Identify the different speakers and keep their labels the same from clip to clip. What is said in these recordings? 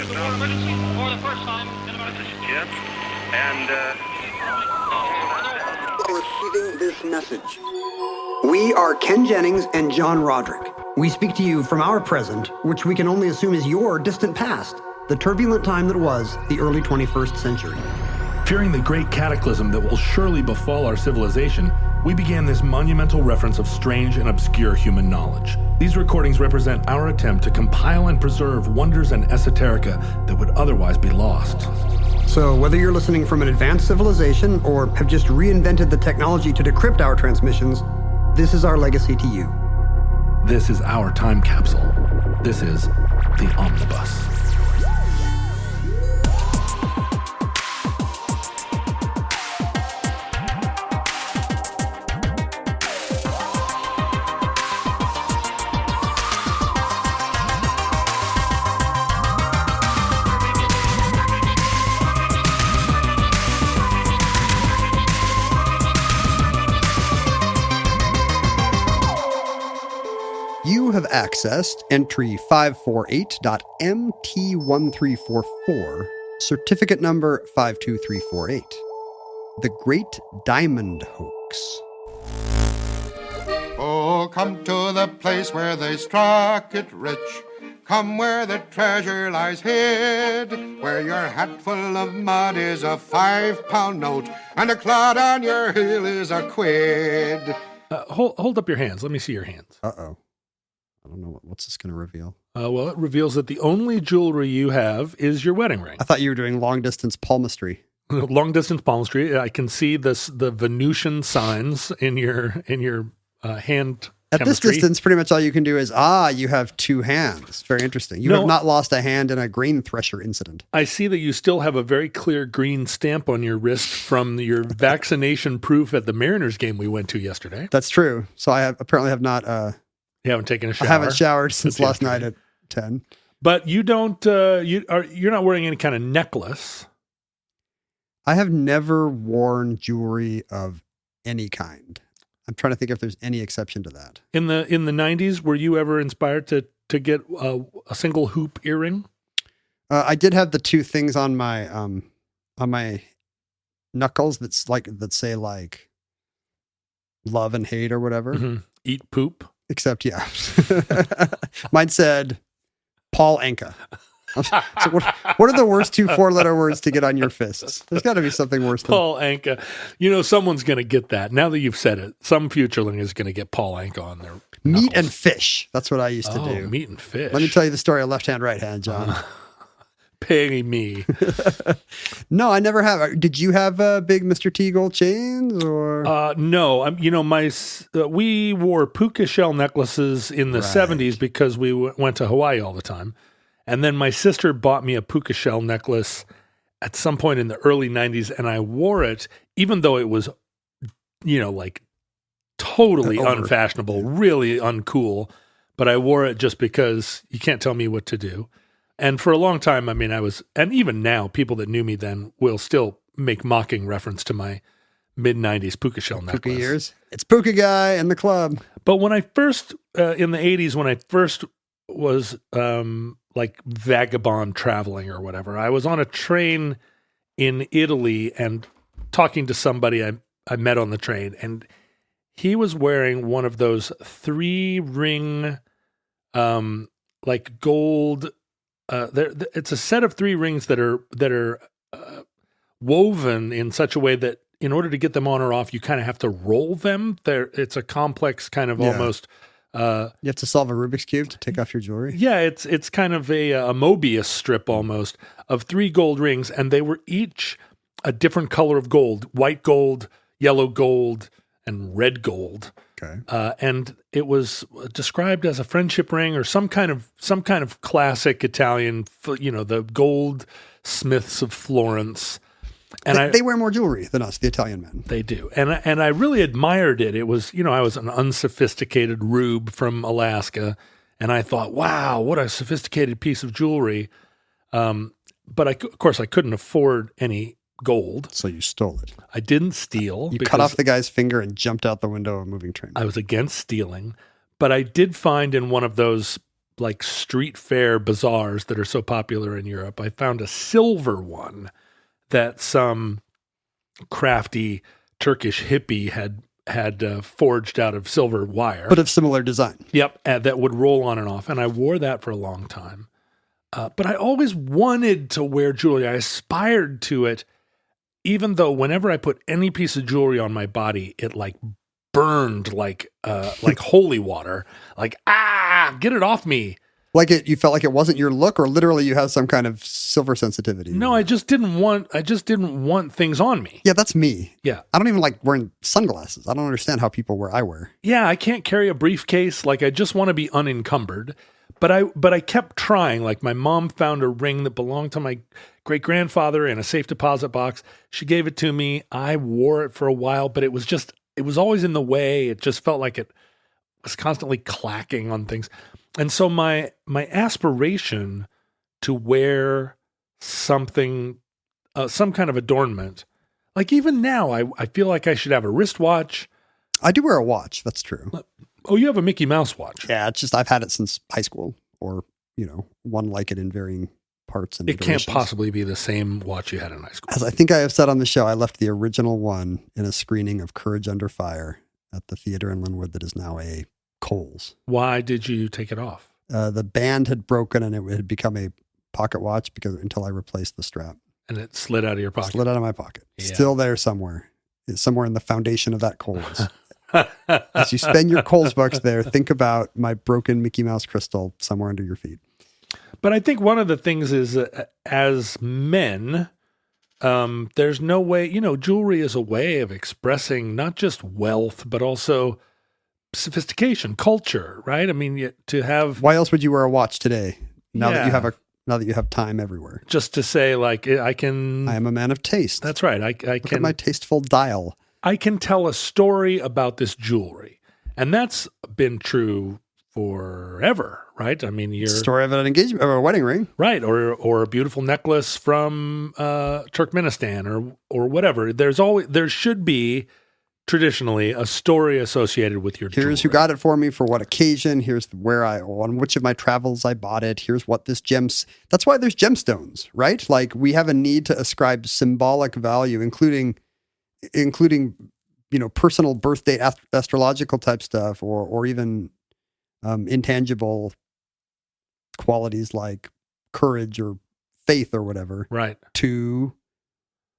Speaker 1: emergency for the first time in about...
Speaker 2: This is Jim, and,
Speaker 3: Receiving this message. We are Ken Jennings and John Roderick. We speak to you from our present, which we can only assume is your distant past, the turbulent time that was the early 21st century.
Speaker 4: Fearing the great cataclysm that will surely befall our civilization, we began this monumental reference of strange and obscure human knowledge. These recordings represent our attempt to compile and preserve wonders and esoterica that would otherwise be lost.
Speaker 3: So whether you're listening from an advanced civilization or have just reinvented the technology to decrypt our transmissions, this is our legacy to you.
Speaker 4: This is our time capsule. This is the Omnibus.
Speaker 3: You have accessed entry 548.MT1344, certificate number 52348, The Great Diamond Hoax.
Speaker 5: Oh, come to the place where they struck it rich. Come where the treasure lies hid, where your hat full of mud is a 5-pound note, and a clod on your heel is a quid.
Speaker 4: Hold up your hands. Let me see your hands.
Speaker 3: Uh-oh. I don't know. What's this going to reveal?
Speaker 4: Well, it reveals that the only jewelry you have is your wedding ring.
Speaker 3: I thought you were doing long-distance palmistry.
Speaker 4: Long-distance palmistry. I can see the Venusian signs in your hand
Speaker 3: At
Speaker 4: chemistry.
Speaker 3: this distance, pretty much all you can do is, you have two hands. Very interesting. You have not lost a hand in a grain thresher incident.
Speaker 4: I see that you still have a very clear green stamp on your wrist from your vaccination proof at the Mariners game we went to yesterday.
Speaker 3: That's true. So I apparently have not...
Speaker 4: You haven't taken a shower.
Speaker 3: I haven't showered since last night at 10.
Speaker 4: But you don't. You're not wearing any kind of necklace.
Speaker 3: I have never worn jewelry of any kind. I'm trying to think if there's any exception to that.
Speaker 4: In the 90s, were you ever inspired to get a single hoop earring?
Speaker 3: I did have the two things on my knuckles that say like love and hate or whatever.
Speaker 4: Mm-hmm. Eat poop.
Speaker 3: Except, yeah. Mine said Paul Anka. So what are the worst two 4-letter words to get on your fists? There's got to be something worse than
Speaker 4: Paul Anka. You know, someone's going to get that. Now that you've said it, some futureling is going to get Paul Anka on their knuckles.
Speaker 3: Meat and fish. That's what I used to do.
Speaker 4: Meat and fish.
Speaker 3: Let me tell you the story of left hand, right hand, John.
Speaker 4: Pay me.
Speaker 3: No, I never have. Did you have big Mr. T gold chains or?
Speaker 4: No. We wore puka shell necklaces in the 70s because we went to Hawaii all the time. And then my sister bought me a puka shell necklace at some point in the early 90s, and I wore it, even though it was, like totally unfashionable, really uncool. But I wore it just because you can't tell me what to do. And for a long time, and even now, people that knew me then will still make mocking reference to my mid-90s puka shell necklace.
Speaker 3: Puka years. It's Puka Guy and the club.
Speaker 4: But when I first, in the 80s, when I first was like vagabond traveling or whatever, I was on a train in Italy and talking to somebody I met on the train, and he was wearing one of those 3-ring, like gold... it's a set of 3 rings that are woven in such a way that in order to get them on or off, you kind of have to roll them. It's a complex kind of almost.
Speaker 3: You have to solve a Rubik's Cube to take off your jewelry.
Speaker 4: Yeah, it's kind of a Mobius strip almost of 3 gold rings, and they were each a different color of gold: white gold, yellow gold, and red gold.
Speaker 3: Okay.
Speaker 4: And it was described as a friendship ring or some kind of classic Italian, the goldsmiths of Florence. And
Speaker 3: they wear more jewelry than us, the Italian men.
Speaker 4: They do. And I really admired it. It was, I was an unsophisticated rube from Alaska, and I thought, wow, what a sophisticated piece of jewelry. But of course I couldn't afford any gold.
Speaker 3: So you stole it.
Speaker 4: I didn't steal.
Speaker 3: You cut off the guy's finger and jumped out the window of a moving train.
Speaker 4: I was against stealing, but I did find in one of those like street fair bazaars that are so popular in Europe, I found a silver one that some crafty Turkish hippie had forged out of silver wire.
Speaker 3: But of similar design.
Speaker 4: Yep, that would roll on and off. And I wore that for a long time. But I always wanted to wear jewelry. I aspired to it, even though whenever I put any piece of jewelry on my body, it like burned like holy water. Like, get it off me.
Speaker 3: Like you felt like it wasn't your look, or literally you have some kind of silver sensitivity?
Speaker 4: No, I just didn't want things on me.
Speaker 3: Yeah, that's me.
Speaker 4: Yeah.
Speaker 3: I don't even like wearing sunglasses. I don't understand how people wear eyewear.
Speaker 4: Yeah, I can't carry a briefcase. Like, I just want to be unencumbered. But I kept trying. Like, my mom found a ring that belonged to my great-grandfather in a safe deposit box. She gave it to me. I wore it for a while, but it was always in the way. It just felt like it was constantly clacking on things. And so my aspiration to wear something, some kind of adornment, like even now, I feel like I should have a wristwatch.
Speaker 3: I do wear a watch. That's true.
Speaker 4: Oh, you have a Mickey Mouse watch.
Speaker 3: Yeah, it's just I've had it since high school, or one like it in varying parts and
Speaker 4: it
Speaker 3: iterations.
Speaker 4: can't possibly be the same watch you had in high school.
Speaker 3: As I think I have said on the show, I left the original one in a screening of Courage Under Fire at the theater in Linwood that is now a Kohl's.
Speaker 4: Why did you take it off?
Speaker 3: The band had broken and it had become a pocket watch until I replaced the strap.
Speaker 4: And it slid out of your pocket.
Speaker 3: Slid out of my pocket.
Speaker 4: Yeah.
Speaker 3: Still there somewhere. It's somewhere in the foundation of that Kohl's. As you spend your Kohl's bucks there, think about my broken Mickey Mouse crystal somewhere under your feet.
Speaker 4: But I think one of the things is, as men, there's no way, jewelry is a way of expressing not just wealth, but also sophistication, culture, right? I mean, to have...
Speaker 3: Why else would you wear a watch today? Now that you have time everywhere.
Speaker 4: Just to say, like, I am
Speaker 3: a man of taste.
Speaker 4: That's right. I
Speaker 3: Look
Speaker 4: can...
Speaker 3: at my tasteful dial.
Speaker 4: I can tell a story about this jewelry. And that's been true forever, right? I mean,
Speaker 3: story of an engagement or a wedding ring.
Speaker 4: Right. Or a beautiful necklace from Turkmenistan or whatever. There should be traditionally a story associated with your jewelry.
Speaker 3: Here's who got it for me, for what occasion. Here's on which of my travels I bought it. Here's what this that's why there's gemstones, right? Like, we have a need to ascribe symbolic value, including personal birth date, astrological type stuff, or even intangible qualities like courage or faith or whatever,
Speaker 4: right?
Speaker 3: To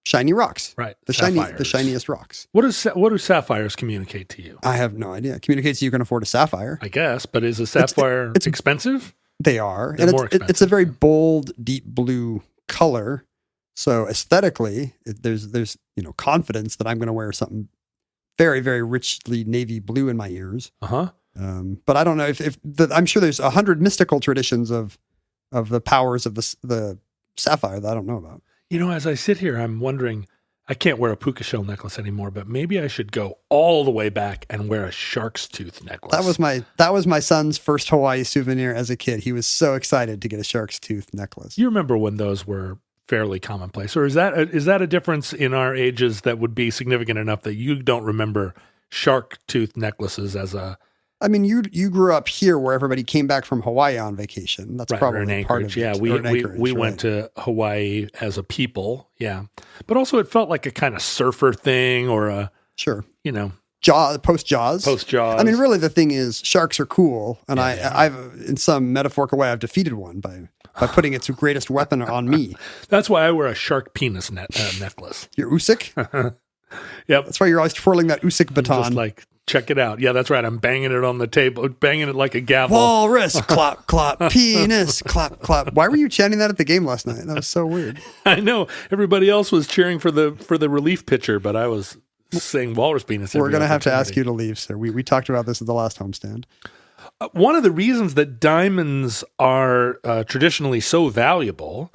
Speaker 3: shiny rocks,
Speaker 4: right?
Speaker 3: The shiniest rocks.
Speaker 4: What do sapphires communicate to you?
Speaker 3: I have no idea. It communicates you can afford a sapphire,
Speaker 4: I guess. But is a sapphire it's expensive?
Speaker 3: They are,
Speaker 4: They're
Speaker 3: and
Speaker 4: more expensive.
Speaker 3: it's a very bold, deep blue color. So aesthetically, there's confidence that I'm going to wear something very, very richly navy blue in my ears. But I don't know I'm sure there's 100 mystical traditions of the powers of the sapphire that I don't know about.
Speaker 4: As I sit here, I'm wondering, I can't wear a puka shell necklace anymore, but maybe I should go all the way back and wear a shark's tooth necklace.
Speaker 3: That was my son's first Hawaii souvenir as a kid. He was so excited to get a shark's tooth necklace.
Speaker 4: You remember when those were fairly commonplace, or is that a difference in our ages that would be significant enough that you don't remember shark tooth necklaces as a...
Speaker 3: I mean, you grew up here where everybody came back from Hawaii on vacation. That's
Speaker 4: right,
Speaker 3: probably part of it.
Speaker 4: Yeah, we went to Hawaii as a people. Yeah, but also it felt like a kind of surfer thing, or a
Speaker 3: sure,
Speaker 4: post Jaws.
Speaker 3: I mean, really, the thing is, sharks are cool, and I've in some metaphorical way, I've defeated one by putting its greatest weapon on me.
Speaker 4: That's why I wear a shark penis necklace.
Speaker 3: Your Usyk.
Speaker 4: Yep.
Speaker 3: That's why you're always twirling that Usyk baton.
Speaker 4: Just like, check it out. Yeah, that's right. I'm banging it on the table, banging it like a gavel.
Speaker 3: Walrus, clap, clap, penis, clap, clap. Why were you chanting that at the game last night? That was so weird.
Speaker 4: I know. Everybody else was cheering for the relief pitcher, but I was saying walrus penis.
Speaker 3: We're going to have to ask you to leave, sir. We talked about this at the last homestand.
Speaker 4: One of the reasons that diamonds are traditionally so valuable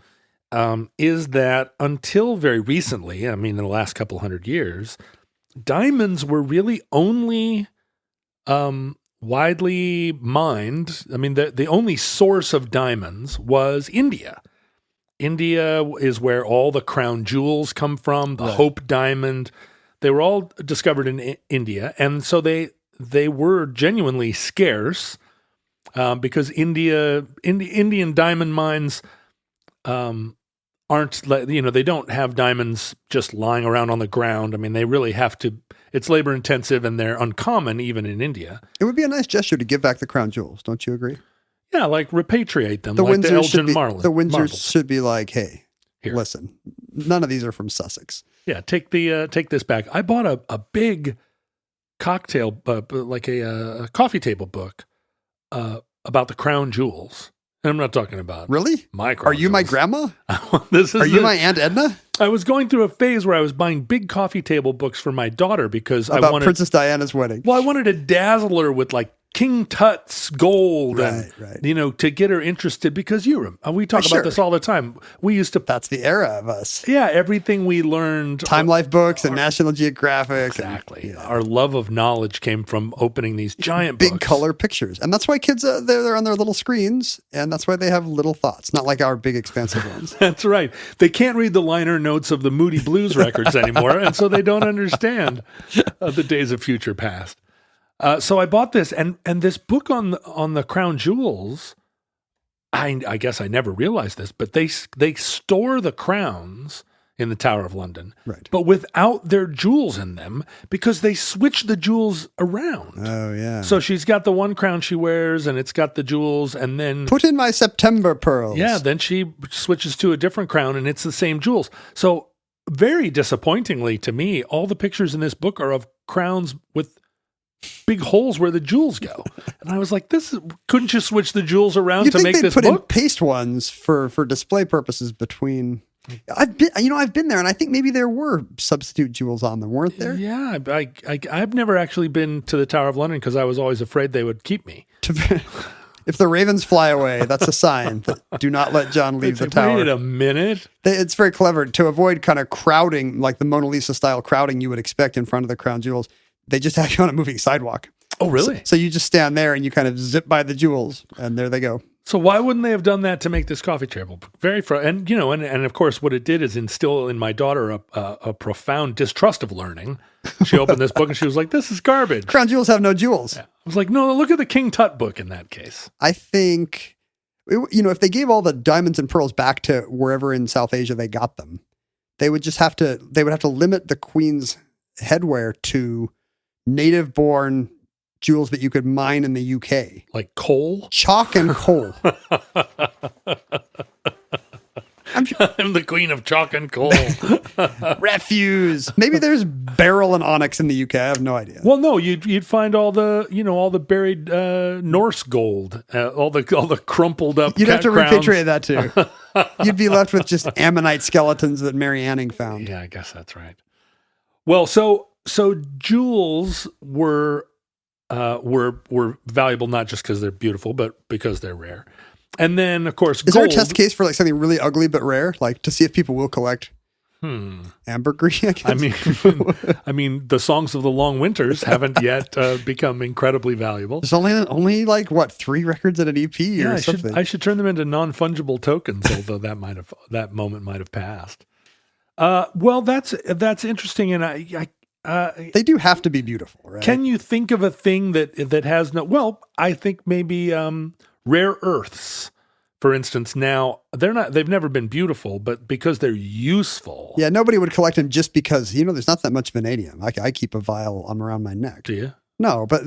Speaker 4: is that until very recently, I mean, in the last couple hundred years, diamonds were really only widely mined. I mean, the only source of diamonds was India. India is where all the crown jewels come from, the
Speaker 3: right.
Speaker 4: Hope diamond. They were all discovered in India, and so they were genuinely scarce. because Indian diamond mines aren't, they don't have diamonds just lying around on the ground. I mean, they really have to, it's labor intensive and they're uncommon even in India.
Speaker 6: It would be a nice gesture to give back the crown jewels. Don't you agree?
Speaker 4: Yeah, like repatriate them,
Speaker 6: The
Speaker 4: like the
Speaker 6: Windsors
Speaker 4: Elgin Marbles.
Speaker 6: The Windsors should be like, hey,
Speaker 4: Here.
Speaker 6: listen, none of these are from Sussex.
Speaker 4: Yeah, take this back. I bought a big cocktail, like a coffee table book about the crown jewels. And I'm not talking about
Speaker 6: Really?
Speaker 4: my crown
Speaker 6: Are you my
Speaker 4: jewels.
Speaker 6: grandma?
Speaker 4: Are
Speaker 6: you my Aunt Edna?
Speaker 4: I was going through a phase where I was buying big coffee table books for my daughter because I
Speaker 6: About
Speaker 4: wanted
Speaker 6: Princess Diana's wedding.
Speaker 4: Well, I wanted to dazzle her with like King Tut's gold and, to get her interested because we talk about this all the time. We used to,
Speaker 6: That's the era of us.
Speaker 4: yeah, everything we learned.
Speaker 6: Time Life books and National Geographic.
Speaker 4: Exactly.
Speaker 6: And,
Speaker 4: Our love of knowledge came from opening these giant
Speaker 6: big
Speaker 4: books.
Speaker 6: color pictures. And that's why kids, they're on their little screens. And that's why they have little thoughts, not like our big expansive ones.
Speaker 4: That's right. They can't read the liner notes of the Moody Blues records anymore. And so they don't understand the days of future past. So I bought this and this book on the crown jewels. I guess I never realized this, but they store the crowns in the Tower of London,
Speaker 6: Right.
Speaker 4: but without their jewels in them because they switch the jewels around.
Speaker 6: Oh, yeah.
Speaker 4: So she's got the one crown she wears and it's got the jewels and then
Speaker 6: Put in my September pearls.
Speaker 4: yeah, then she switches to a different crown and it's the same jewels. So very disappointingly to me, all the pictures in this book are of crowns with big holes where the jewels go. And I was like, couldn't you switch the jewels around
Speaker 6: You'd
Speaker 4: to
Speaker 6: think
Speaker 4: make
Speaker 6: they'd
Speaker 4: this
Speaker 6: put
Speaker 4: book?
Speaker 6: in paste ones for display purposes between. I've been there, and I think maybe there were substitute jewels on them, weren't there?
Speaker 4: Yeah, I've never actually been to the Tower of London because I was always afraid they would keep me.
Speaker 6: If the ravens fly away, that's a sign that do not let John leave the tower.
Speaker 4: Wait a minute.
Speaker 6: It's very clever to avoid kind of crowding, like the Mona Lisa style crowding you would expect in front of the crown jewels. They just have you on a moving sidewalk.
Speaker 4: Oh, really?
Speaker 6: So you just stand there and you kind of zip by the jewels, and there they go.
Speaker 4: So why wouldn't they have done that to make this coffee table very and of course what it did is instill in my daughter a profound distrust of learning. She opened this book and she was like, "This is garbage."
Speaker 6: Crown jewels have no jewels.
Speaker 4: Yeah. I was like, "No, look at the King Tut book in that case."
Speaker 6: I think, if they gave all the diamonds and pearls back to wherever in South Asia they got them, they would have to limit the Queen's headwear to native-born jewels that you could mine in the UK.
Speaker 4: Like coal?
Speaker 6: Chalk and coal.
Speaker 4: I'm the queen of chalk and coal.
Speaker 6: Refuse. Maybe there's beryl and onyx in the UK. I have no idea.
Speaker 4: Well, no, you'd find all the buried Norse gold, all the crumpled up.
Speaker 6: You'd have to
Speaker 4: crowns.
Speaker 6: repatriate that too. You'd be left with just Ammonite skeletons that Mary Anning found.
Speaker 4: Yeah, I guess that's right. Well, so jewels were valuable not just because they're beautiful, but because they're rare. And then, of course,
Speaker 6: Is
Speaker 4: gold.
Speaker 6: there a test case for like something really ugly but rare, like to see if people will collect ambergris? I guess.
Speaker 4: I mean, the songs of the long winters haven't yet become incredibly valuable.
Speaker 6: There's only like what 3 records in an EP or something.
Speaker 4: I should turn them into non-fungible tokens, although that moment might have passed. Well, that's interesting, and
Speaker 6: they do have to be beautiful, right?
Speaker 4: Can you think of a thing that has no? Well, I think maybe rare earths, for instance. Now they've never been beautiful, but because they're useful.
Speaker 6: Yeah, nobody would collect them just because there's not that much vanadium. I keep a vial around my neck.
Speaker 4: Do you?
Speaker 6: No, but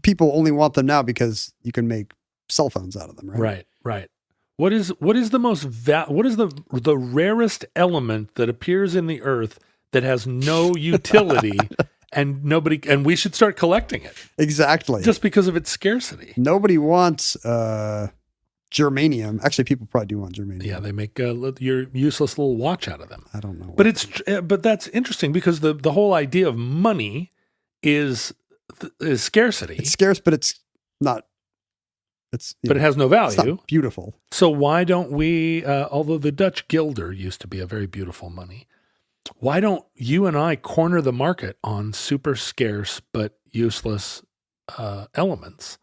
Speaker 6: people only want them now because you can make cell phones out of them, right?
Speaker 4: Right. What is the most what is the rarest element that appears in the earth that has no utility and we should start collecting it?
Speaker 6: Exactly.
Speaker 4: Just because of its scarcity.
Speaker 6: Nobody wants germanium. Actually, people probably do want germanium.
Speaker 4: Yeah, they make your useless little watch out of them.
Speaker 6: I don't know.
Speaker 4: But that's interesting because the whole idea of money is scarcity.
Speaker 6: It's scarce, but it's not.
Speaker 4: But it has no value.
Speaker 6: It's not beautiful.
Speaker 4: So why don't we, although the Dutch guilder used to be a very beautiful money, why don't you and I corner the market on super scarce but useless elements?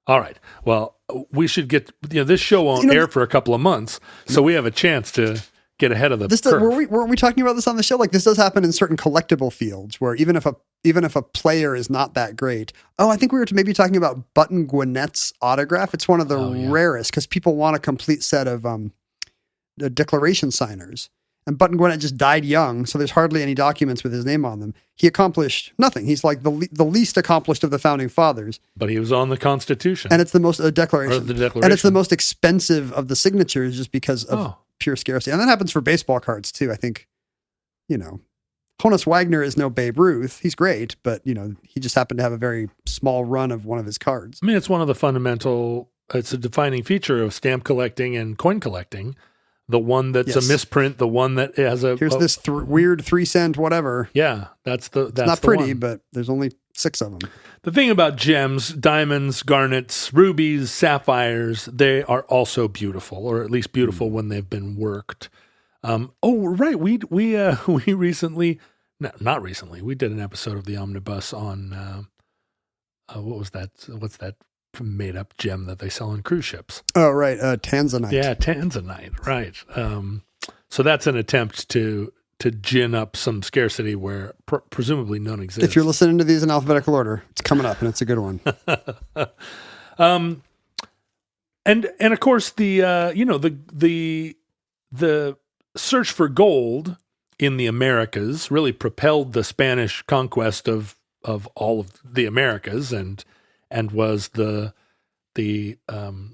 Speaker 4: All right. Well, we should get, this show won't air for a couple of months, so we have a chance to get ahead of the
Speaker 6: This
Speaker 4: curve.
Speaker 6: weren't we talking about this on the show? Like this does happen in certain collectible fields where even if a player is not that great. Oh, I think we were maybe talking about Button Gwinnett's autograph. It's one of the rarest because people want a complete set of the declaration signers. And Button Gwinnett just died young, so there's hardly any documents with his name on them. He accomplished nothing. He's like the least accomplished of the founding fathers.
Speaker 4: But he was on the Constitution.
Speaker 6: And it's the most declaration.
Speaker 4: Or the Declaration.
Speaker 6: And it's the most expensive of the signatures just because of pure scarcity. And that happens for baseball cards too. I think, Honus Wagner is no Babe Ruth. He's great, but he just happened to have a very small run of one of his cards.
Speaker 4: I mean, it's one of the it's a defining feature of stamp collecting and coin collecting. The one that's a misprint, the one that has
Speaker 6: here's this weird 3 cent whatever.
Speaker 4: Yeah, that's
Speaker 6: not pretty, but there's only 6 of them.
Speaker 4: The thing about gems, diamonds, garnets, rubies, sapphires, they are also beautiful, or at least beautiful when they've been worked. Right, we recently, not recently, we did an episode of the Omnibus on what was that? What's that made up gem that they sell on cruise ships?
Speaker 6: Oh, right. Tanzanite.
Speaker 4: Yeah, Tanzanite. Right. So that's an attempt to gin up some scarcity where presumably none exists.
Speaker 6: If you're listening to these in alphabetical order, it's coming up and it's a good one.
Speaker 4: And of course the search for gold in the Americas really propelled the Spanish conquest of all of the Americas and was the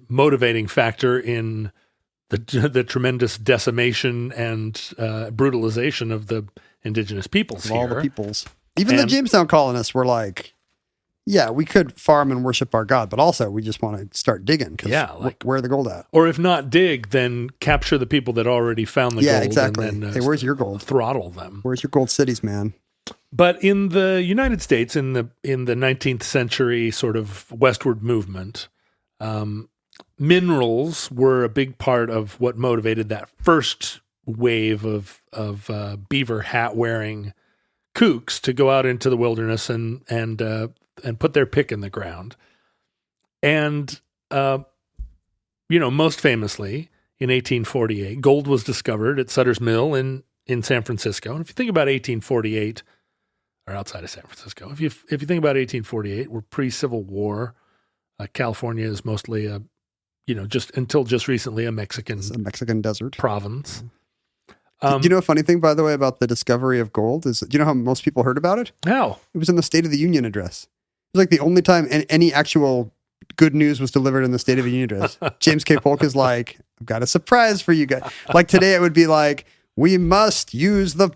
Speaker 4: motivating factor in the tremendous decimation and brutalization of the indigenous peoples here.
Speaker 6: All the peoples. Even the Jamestown colonists were like, yeah, we could farm and worship our God, but also we just want to start digging because where the gold at?
Speaker 4: Or if not dig, then capture the people that already found the gold.
Speaker 6: Yeah, exactly.
Speaker 4: And then,
Speaker 6: hey, where's your gold?
Speaker 4: Throttle them.
Speaker 6: Where's your gold cities, man?
Speaker 4: But in the United States, in the 19th century sort of westward movement, minerals were a big part of what motivated that first wave of beaver hat wearing kooks to go out into the wilderness and put their pick in the ground. And most famously in 1848, gold was discovered at Sutter's Mill in San Francisco. And if you think about 1848. Or outside of San Francisco. If you think about 1848, we're pre-Civil War. California is mostly just recently a Mexican
Speaker 6: desert
Speaker 4: province.
Speaker 6: Do you know a funny thing, by the way, about the discovery of gold? Do you know how most people heard about it?
Speaker 4: How?
Speaker 6: It was in the State of the Union address. It was like the only time any actual good news was delivered in the State of the Union address. James K. Polk is like, I've got a surprise for you guys. Like today it would be like, we must use the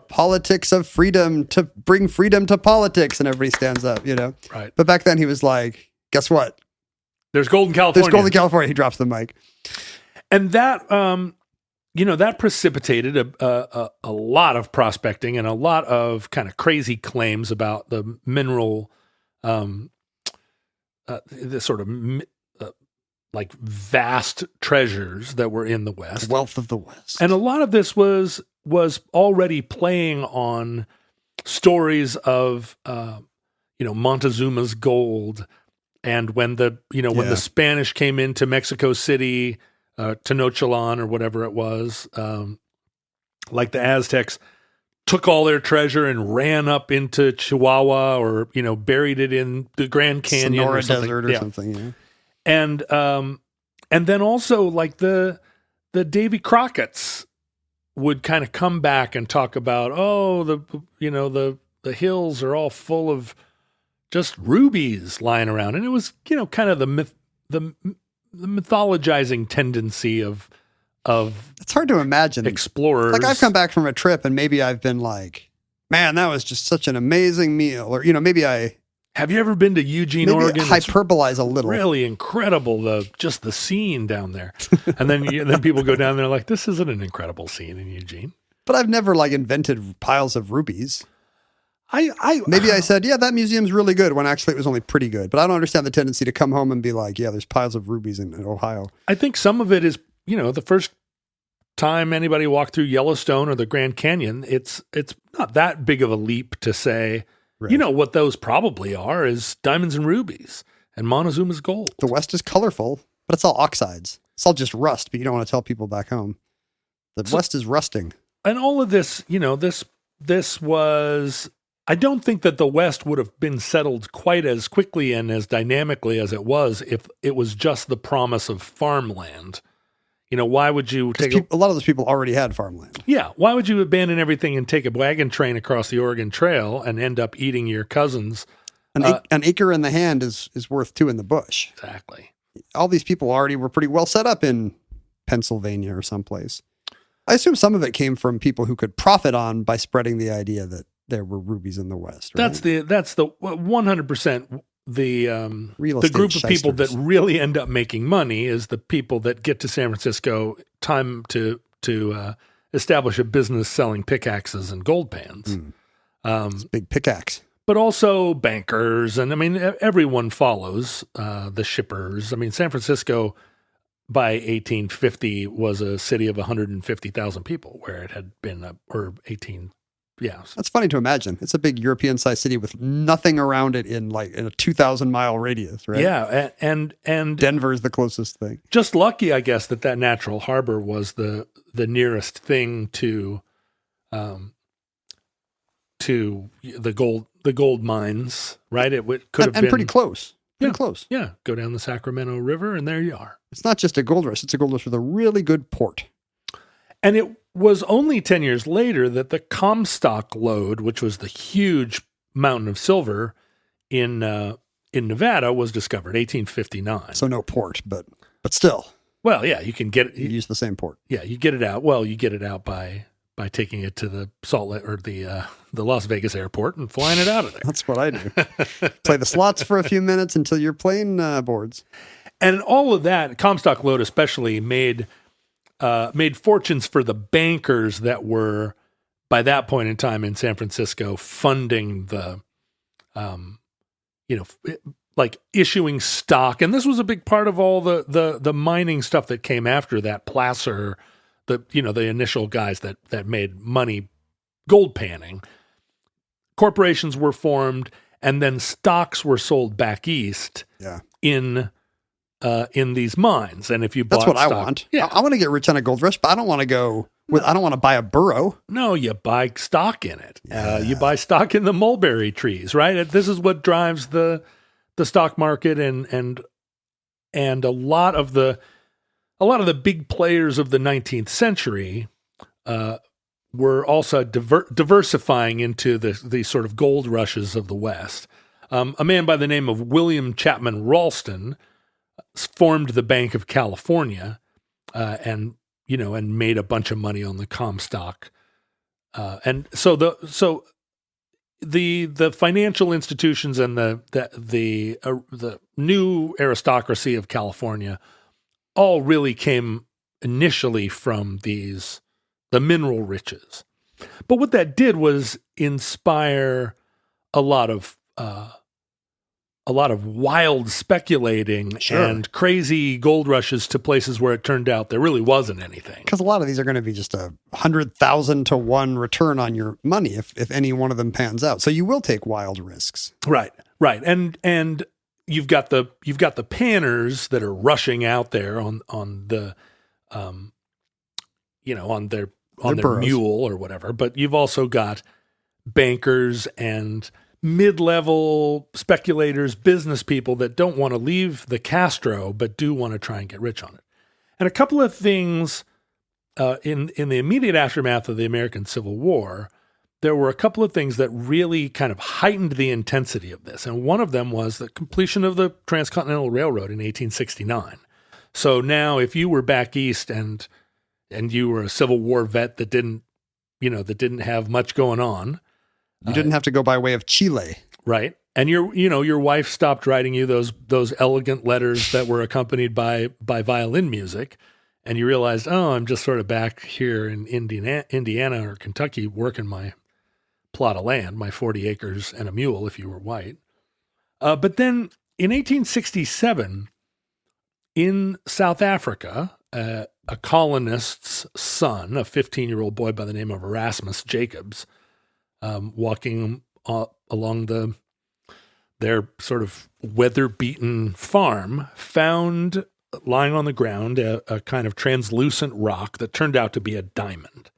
Speaker 6: politics of freedom to bring freedom to politics, and everybody stands up,
Speaker 4: Right.
Speaker 6: But back then he was like, guess what?
Speaker 4: There's gold in California.
Speaker 6: There's gold in California. He drops the mic.
Speaker 4: And that, that precipitated a lot of prospecting and a lot of kind of crazy claims about the mineral, the sort of like vast treasures that were in the West.
Speaker 6: The wealth of the West.
Speaker 4: And a lot of this was already playing on stories of, Montezuma's gold. And when the Spanish came into Mexico City, Tenochtitlan or whatever it was, like the Aztecs took all their treasure and ran up into Chihuahua or, buried it in the Grand Canyon
Speaker 6: Sonora
Speaker 4: or something.
Speaker 6: Desert or something. Yeah.
Speaker 4: And then also like the Davy Crockett's would kind of come back and talk about, the hills are all full of just rubies lying around. And it was, kind of the mythologizing tendency of
Speaker 6: it's hard to imagine
Speaker 4: explorers.
Speaker 6: Like I've come back from a trip and maybe I've been like, man, that was just such an amazing meal. Or, maybe
Speaker 4: have you ever been to Eugene, Oregon?
Speaker 6: Hyperbolize a little.
Speaker 4: Really incredible, just the scene down there. And then people go down there like, this isn't an incredible scene in Eugene.
Speaker 6: But I've never invented piles of rubies.
Speaker 4: Maybe
Speaker 6: I said, yeah, that museum's really good when actually it was only pretty good. But I don't understand the tendency to come home and be like, yeah, there's piles of rubies in Ohio.
Speaker 4: I think some of it is, the first time anybody walked through Yellowstone or the Grand Canyon, it's not that big of a leap to say, right. What those probably are is diamonds and rubies and Montezuma's gold.
Speaker 6: The West is colorful, but it's all oxides. It's all just rust, but you don't want to tell people back home. The West is rusting.
Speaker 4: And all of this, this was, I don't think that the West would have been settled quite as quickly and as dynamically as it was if it was just the promise of farmland. Why would you take
Speaker 6: a lot of those people already had farmland.
Speaker 4: Yeah. Why would you abandon everything and take a wagon train across the Oregon Trail and end up eating your cousins?
Speaker 6: An acre in the hand is worth two in the bush.
Speaker 4: Exactly.
Speaker 6: All these people already were pretty well set up in Pennsylvania or someplace. I assume some of it came from people who could profit by spreading the idea that there were rubies in the West. Right?
Speaker 4: That's the 100%. The group of people that
Speaker 6: shysters.
Speaker 4: really end up making money is the people that get to San Francisco time to establish a business selling pickaxes and gold pans.
Speaker 6: It's a big pickaxe.
Speaker 4: But also bankers, and everyone follows the shippers. San Francisco by 1850 was a city of 150,000 people, where it had been That's
Speaker 6: funny to imagine. It's a big European-sized city with nothing around it in a 2,000-mile radius, right?
Speaker 4: Yeah, and
Speaker 6: Denver's the closest thing.
Speaker 4: Just lucky, I guess, that natural harbor was the nearest thing to the gold mines, right? It could have been
Speaker 6: pretty close. Pretty close.
Speaker 4: Yeah, go down the Sacramento River, and there you are.
Speaker 6: It's not just a gold rush; it's a gold rush with a really good port.
Speaker 4: And it was only 10 years later that the Comstock lode, which was the huge mountain of silver in Nevada, was discovered, 1859.
Speaker 6: So no port, but still.
Speaker 4: Well, yeah, you can get it.
Speaker 6: You use the same port.
Speaker 4: Yeah, you get it out. Well, you get it out by taking it to the Salt Lake or the Las Vegas airport and flying it out of there.
Speaker 6: That's what I do. Play the slots for a few minutes until your plane boards.
Speaker 4: And all of that, Comstock lode especially, made fortunes for the bankers that were, by that point in time in San Francisco, funding the, like issuing stock. And this was a big part of all the mining stuff that came after that. Placer, the initial guys that made money gold panning. Corporations were formed, and then stocks were sold back east.
Speaker 6: Yeah.
Speaker 4: In these mines, and if you bought
Speaker 6: that's what
Speaker 4: stock,
Speaker 6: I want.
Speaker 4: Yeah,
Speaker 6: I want to get rich on a gold rush, but I don't want to go with. I don't want to buy a burro.
Speaker 4: No, you buy stock in it.
Speaker 6: Yeah.
Speaker 4: You buy stock in the mulberry trees, right? This is what drives the stock market, and a lot of the big players of the 19th century were also diversifying into the sort of gold rushes of the West. A man by the name of William Chapman Ralston formed the Bank of California, and made a bunch of money on the Comstock, and so the financial institutions and the new aristocracy of California all really came initially from the mineral riches. But what that did was inspire a lot of wild speculating and crazy gold rushes to places where it turned out there really wasn't anything.
Speaker 6: Because a lot of these are going to be just 100,000 to 1 return on your money if any one of them pans out. So you will take wild risks.
Speaker 4: Right. And you've got the panners that are rushing out there on their
Speaker 6: burros.
Speaker 4: mule or whatever, but you've also got bankers and mid-level speculators, business people that don't want to leave the Castro, but do want to try and get rich on it. And a couple of things in the immediate aftermath of the American Civil War, there were a couple of things that really kind of heightened the intensity of this. And one of them was the completion of the Transcontinental Railroad in 1869. So now if you were back east and you were a Civil War vet that didn't have much going on,
Speaker 6: you didn't have to go by way of Chile.
Speaker 4: Right. And your wife stopped writing you those elegant letters that were accompanied by violin music, and you realized, I'm just sort of back here in Indiana or Kentucky working my plot of land, my 40 acres and a mule if you were white. But then in 1867, in South Africa, a colonist's son, a 15-year-old boy by the name of Erasmus Jacobs, walking along their sort of weather-beaten farm, found lying on the ground, a kind of translucent rock that turned out to be a diamond.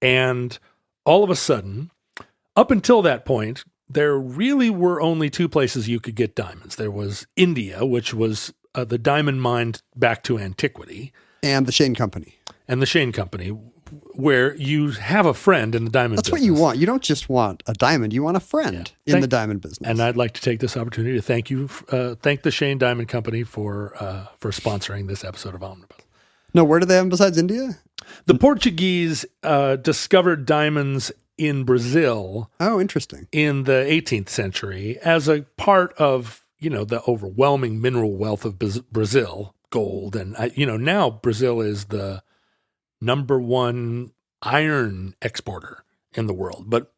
Speaker 4: And all of a sudden, up until that point, there really were only two places you could get diamonds. There was India, which was the diamond mine back to antiquity.
Speaker 6: And the Shane Company.
Speaker 4: And the Shane Company, where you have a friend in the diamond
Speaker 6: That's
Speaker 4: business.
Speaker 6: what you want. You don't just want a diamond. You want a friend in the diamond business.
Speaker 4: And I'd like to take this opportunity to thank the Shane Diamond Company for sponsoring this episode of Omnibus.
Speaker 6: No, where do they have them besides India?
Speaker 4: The Portuguese discovered diamonds in Brazil.
Speaker 6: Oh, interesting.
Speaker 4: In the 18th century as a part of, the overwhelming mineral wealth of Brazil, gold. And, now Brazil is the number one iron exporter in the world. But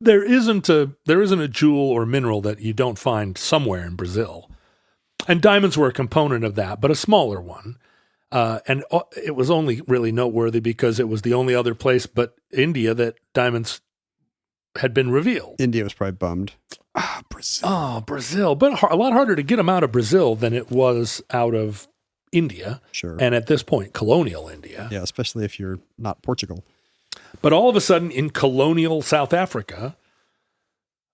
Speaker 4: there isn't a jewel or mineral that you don't find somewhere in Brazil. And diamonds were a component of that, but a smaller one. And it was only really noteworthy because it was the only other place but India that diamonds had been revealed.
Speaker 6: India was probably bummed. Brazil.
Speaker 4: Oh, Brazil. But a lot harder to get them out of Brazil than it was out of India.
Speaker 6: Sure.
Speaker 4: And at this point, colonial India.
Speaker 6: Yeah, especially if you're not Portugal.
Speaker 4: But all of a sudden, in colonial South Africa,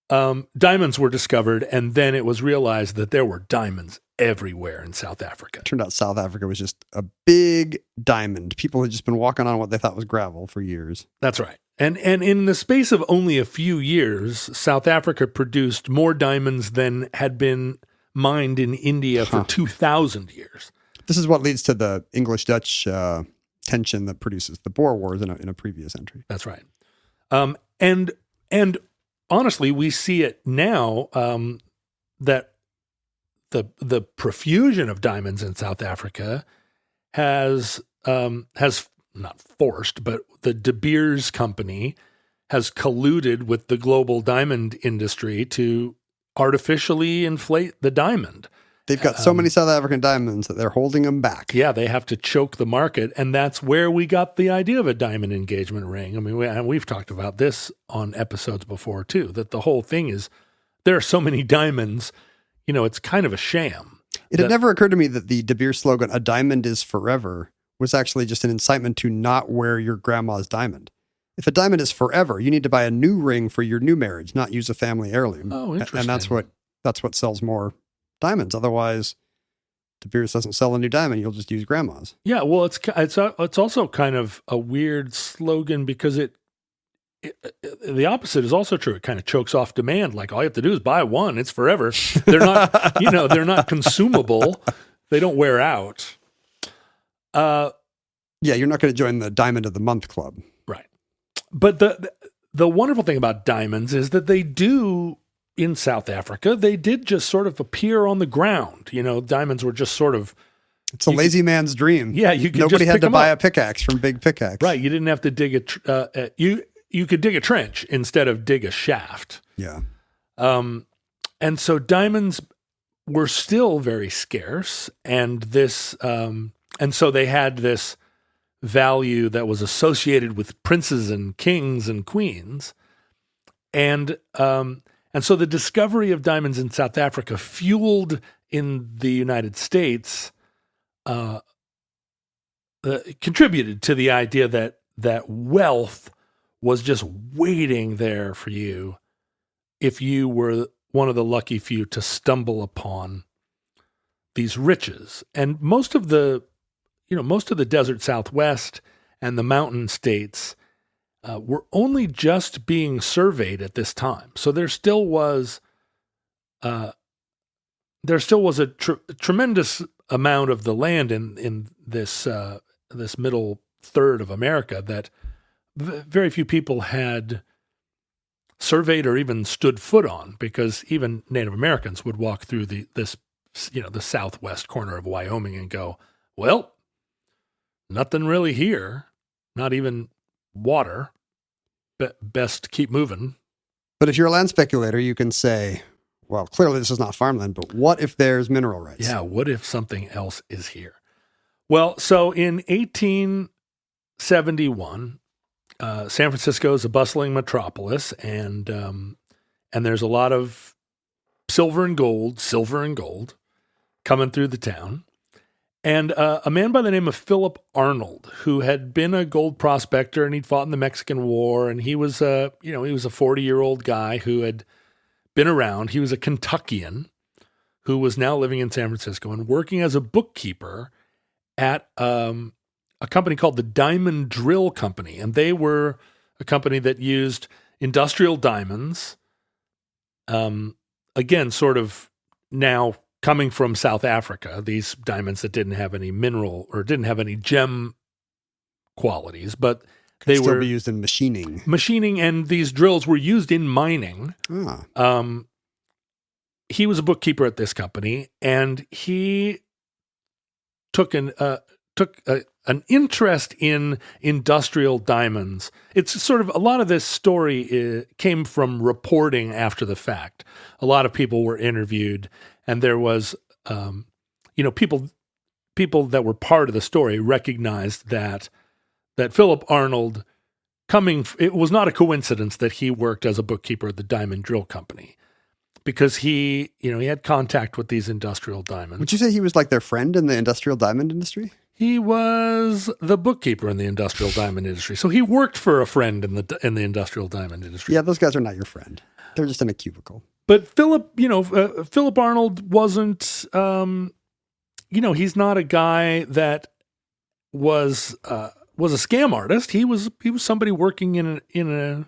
Speaker 4: diamonds were discovered, and then it was realized that there were diamonds everywhere in South Africa.
Speaker 6: It turned out South Africa was just a big diamond. People had just been walking on what they thought was gravel for years.
Speaker 4: That's right. And in the space of only a few years, South Africa produced more diamonds than had been mined in India for 2,000 years.
Speaker 6: This is what leads to the English-Dutch tension that produces the Boer Wars in a previous entry.
Speaker 4: That's right. And honestly, we see it now that the profusion of diamonds in South Africa has not forced, but the De Beers Company has colluded with the global diamond industry to artificially inflate the diamond.
Speaker 6: They've got so many South African diamonds that they're holding them back.
Speaker 4: Yeah, they have to choke the market, and that's where we got the idea of a diamond engagement ring. I mean, we've talked about this on episodes before too, that the whole thing is there are so many diamonds, it's kind of a sham.
Speaker 6: It had never occurred to me that the De Beers slogan, "A diamond is forever," was actually just an incitement to not wear your grandma's diamond. If a diamond is forever, you need to buy a new ring for your new marriage, not use a family heirloom.
Speaker 4: Oh, interesting.
Speaker 6: And that's what sells more diamonds. Otherwise, De Beers doesn't sell a new diamond. You'll just use grandma's.
Speaker 4: Yeah, well, it's also kind of a weird slogan because the opposite is also true. It kind of chokes off demand. Like all you have to do is buy one; it's forever. They're not, they're not consumable. They don't wear out.
Speaker 6: Yeah, you're not going to join the Diamond of the Month Club,
Speaker 4: right? But the wonderful thing about diamonds is that they do. In South Africa, they did just sort of appear on the ground. Diamonds were just sort of...
Speaker 6: It's a lazy man's dream.
Speaker 4: Yeah, you could
Speaker 6: Nobody
Speaker 4: just
Speaker 6: had to buy
Speaker 4: up.
Speaker 6: a pickaxe from Big Pickaxe.
Speaker 4: Right, you didn't have to dig you could dig a trench instead of dig a shaft.
Speaker 6: Yeah.
Speaker 4: And so diamonds were still very scarce, and so they had this value that was associated with princes and kings and queens. And so the discovery of diamonds in South Africa fueled in the United States, contributed to the idea that wealth was just waiting there for you if you were one of the lucky few to stumble upon these riches. And most of the desert Southwest and the mountain states were only just being surveyed at this time. So there still was a tremendous amount of the land in this middle third of America that very few people had surveyed or even stood foot on, because even Native Americans would walk through the southwest corner of Wyoming and go, well, nothing really here, not even water. Best keep moving.
Speaker 6: But if you're a land speculator, you can say, well, clearly this is not farmland, but what if there's mineral rights?
Speaker 4: Yeah, what if something else is here? Well, so in 1871, San Francisco is a bustling metropolis, and there's a lot of silver and gold coming through the town. And a man by the name of Philip Arnold, who had been a gold prospector and he'd fought in the Mexican War, and he was a 40-year-old guy who had been around. He was a Kentuckian who was now living in San Francisco and working as a bookkeeper at a company called the Diamond Drill Company. And they were a company that used industrial diamonds, again, sort of now coming from South Africa, these diamonds that didn't have any mineral or didn't have any gem qualities, but they
Speaker 6: Still
Speaker 4: were
Speaker 6: be used in machining.
Speaker 4: Machining, and these drills were used in mining. He was a bookkeeper at this company, and he took an interest in industrial diamonds. It's sort of a lot of this story came from reporting after the fact. A lot of people were interviewed, and there was, people that were part of the story recognized that Philip Arnold it was not a coincidence that he worked as a bookkeeper at the Diamond Drill Company, because he had contact with these industrial diamonds.
Speaker 6: Would you say he was like their friend in the industrial diamond industry?
Speaker 4: He was the bookkeeper in the industrial diamond industry. So he worked for a friend in the industrial diamond industry.
Speaker 6: Yeah, those guys are not your friend. They're just in a cubicle.
Speaker 4: But Philip Arnold wasn't, he's not a guy that was a scam artist. He was somebody working in a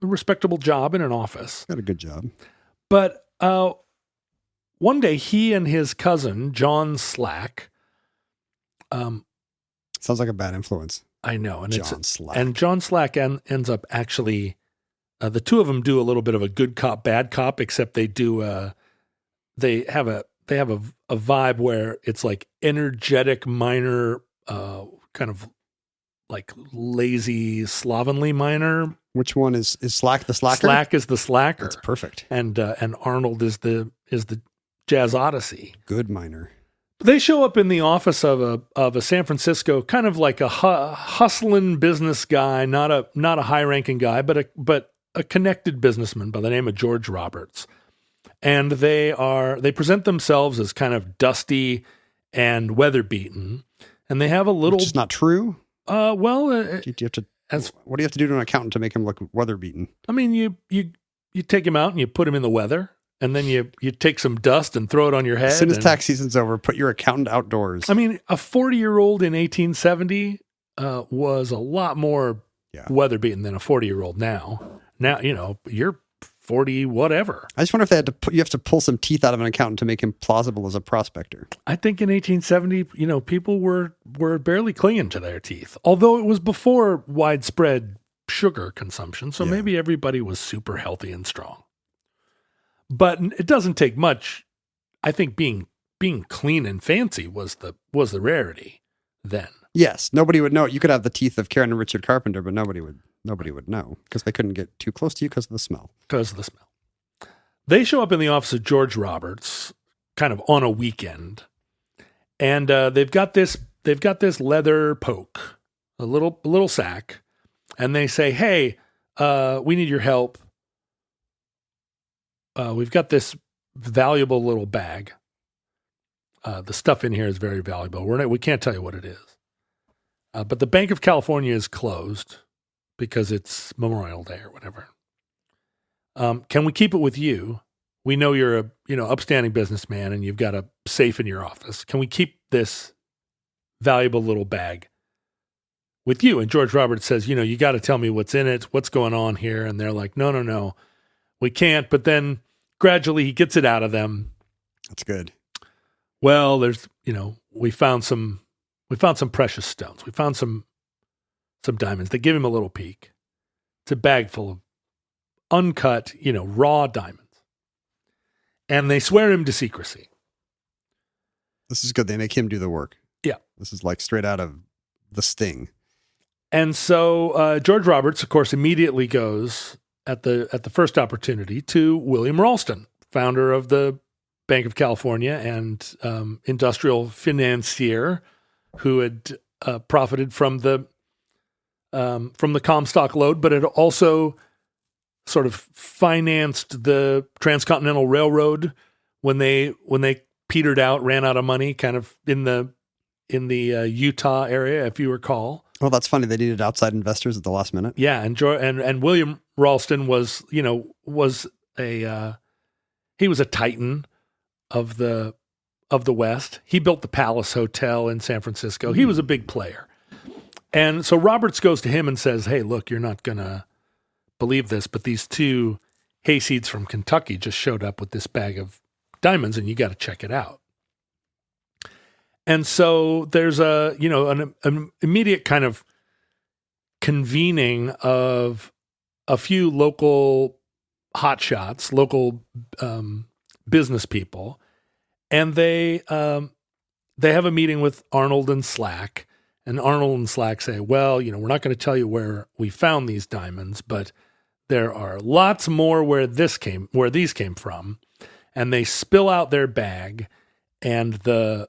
Speaker 4: respectable job in an office.
Speaker 6: Got a good job.
Speaker 4: But one day he and his cousin, John Slack,
Speaker 6: sounds like a bad influence.
Speaker 4: I know. And
Speaker 6: John
Speaker 4: Slack ends up actually, the two of them do a little bit of a good cop, bad cop, except they have a vibe where it's like energetic miner, kind of like lazy, slovenly miner.
Speaker 6: Which one is Slack the slacker?
Speaker 4: Slack is the slacker.
Speaker 6: That's perfect.
Speaker 4: And Arnold is the Jazz Odyssey.
Speaker 6: Good miner.
Speaker 4: They show up in the office of a San Francisco, kind of like a hustling business guy, not a high ranking guy, but a connected businessman by the name of George Roberts. And they present themselves as kind of dusty and weather beaten, and they have a little.
Speaker 6: Which is not true.
Speaker 4: Do you
Speaker 6: have to? What do you have to do to an accountant to make him look weather beaten?
Speaker 4: I mean, you take him out and you put him in the weather, and then you take some dust and throw it on your head.
Speaker 6: As soon as tax season's over, put your accountant outdoors.
Speaker 4: I mean, a 40-year-old in 1870 was a lot more weather beaten than a 40-year-old now. Now, you're 40, whatever.
Speaker 6: I just wonder if you have to pull some teeth out of an accountant to make him plausible as a prospector.
Speaker 4: I think in 1870, people were barely clinging to their teeth, although it was before widespread sugar consumption. So maybe everybody was super healthy and strong. But it doesn't take much. I think being clean and fancy was the rarity then. Yes,
Speaker 6: nobody would know. You could have the teeth of Karen and Richard Carpenter, but nobody would know because they couldn't get too close to you because of the smell.
Speaker 4: They show up in the office of George Roberts kind of on a weekend, and they've got this leather poke, a little sack, and they say, "Hey, we need your help. We've got this valuable little bag. The stuff in here is very valuable. We can't tell you what it is, but the Bank of California is closed because it's Memorial Day or whatever. Can we keep it with you? We know you're a upstanding businessman and you've got a safe in your office. Can we keep this valuable little bag with you?" And George Roberts says, you got to tell me what's in it, what's going on here. And they're like, no, we can't. But then gradually he gets it out of them.
Speaker 6: That's good.
Speaker 4: Well, there's, we found some precious stones. We found some diamonds. They give him a little peek. It's a bag full of uncut, raw diamonds. And they swear him to secrecy.
Speaker 6: This is good. They make him do the work.
Speaker 4: Yeah.
Speaker 6: This is like straight out of The Sting.
Speaker 4: And so George Roberts, of course, immediately goes at the first opportunity to William Ralston, founder of the Bank of California and industrial financier who had profited from the Comstock lode, but had also sort of financed the Transcontinental Railroad when they petered out, ran out of money, kind of in the Utah area, if you recall.
Speaker 6: Oh, that's funny. They needed outside investors at the last minute.
Speaker 4: Yeah, and William Ralston was he was a titan of the West. He built the Palace Hotel in San Francisco. He was a big player. And so Roberts goes to him and says, "Hey, look, you're not going to believe this, but these two hayseeds from Kentucky just showed up with this bag of diamonds, and you got to check it out." And so there's an immediate kind of convening of a few local hotshots, local business people, and they have a meeting with Arnold and Slack. And Arnold and Slack say, "Well, we're not going to tell you where we found these diamonds, but there are lots more where these came from." And they spill out their bag, and the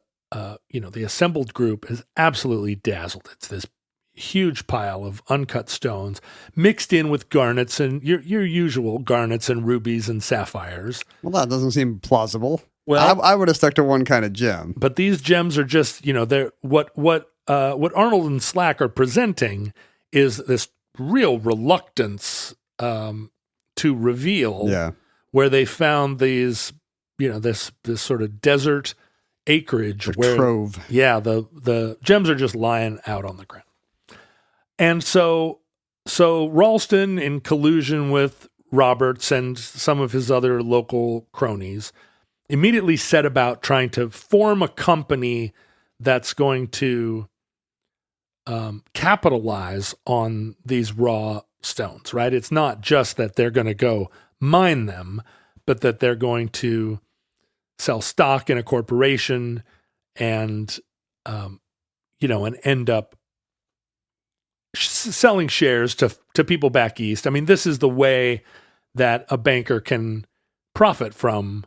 Speaker 4: assembled group is absolutely dazzled. It's this huge pile of uncut stones mixed in with garnets and your usual garnets and rubies and sapphires.
Speaker 6: Well, that doesn't seem plausible.
Speaker 4: Well,
Speaker 6: I would have stuck to one kind of gem.
Speaker 4: But these gems are just, they're what Arnold and Slack are presenting is this real reluctance to reveal where they found these, this sort of desert acreage where
Speaker 6: trove.
Speaker 4: Yeah, the gems are just lying out on the ground. And so Ralston, in collusion with Roberts and some of his other local cronies, immediately set about trying to form a company that's going to capitalize on these raw stones, right? It's not just that they're going to go mine them, but that they're going to sell stock in a corporation and end up selling shares to people back east. I mean, this is the way that a banker can profit from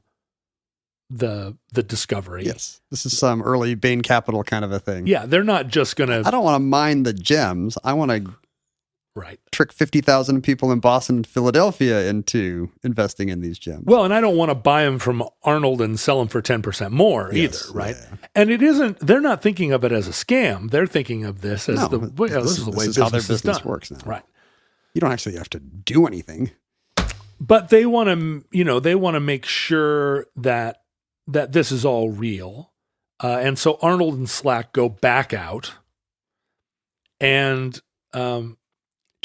Speaker 4: the discovery.
Speaker 6: Yes. This is some early Bain Capital kind of a thing.
Speaker 4: Yeah, they're not just going to...
Speaker 6: I don't want to mine the gems. I want to trick 50,000 people in Boston and Philadelphia into investing in these gems.
Speaker 4: Well, and I don't want to buy them from Arnold and sell them for 10% more either, right? Yeah. And they're not thinking of it as a scam. They're thinking of this as this is the way
Speaker 6: how their business works now.
Speaker 4: Right.
Speaker 6: You don't actually have to do anything.
Speaker 4: But they want to make sure that this is all real. And so Arnold and Slack go back out and...
Speaker 6: do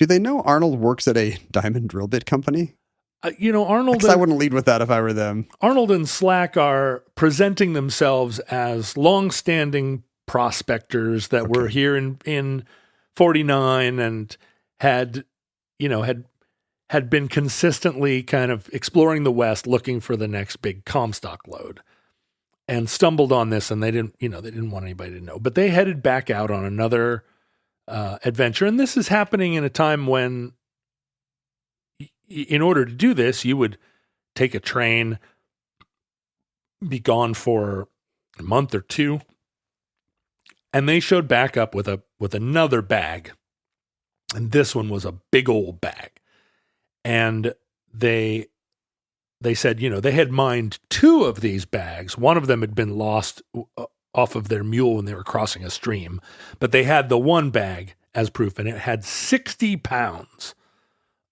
Speaker 6: they know Arnold works at a diamond drill bit company?
Speaker 4: Arnold...
Speaker 6: I wouldn't lead with that if I were them.
Speaker 4: Arnold and Slack are presenting themselves as long-standing prospectors that were here in 49 and had been consistently kind of exploring the West looking for the next big Comstock load and stumbled on this, and they didn't want anybody to know. But they headed back out on another adventure. And this is happening in a time when, in order to do this, you would take a train, be gone for a month or two, and they showed back up with another bag. And this one was a big old bag. And they said, they had mined 2 of these bags. One of them had been lost off of their mule when they were crossing a stream, but they had the one bag as proof, and it had 60 pounds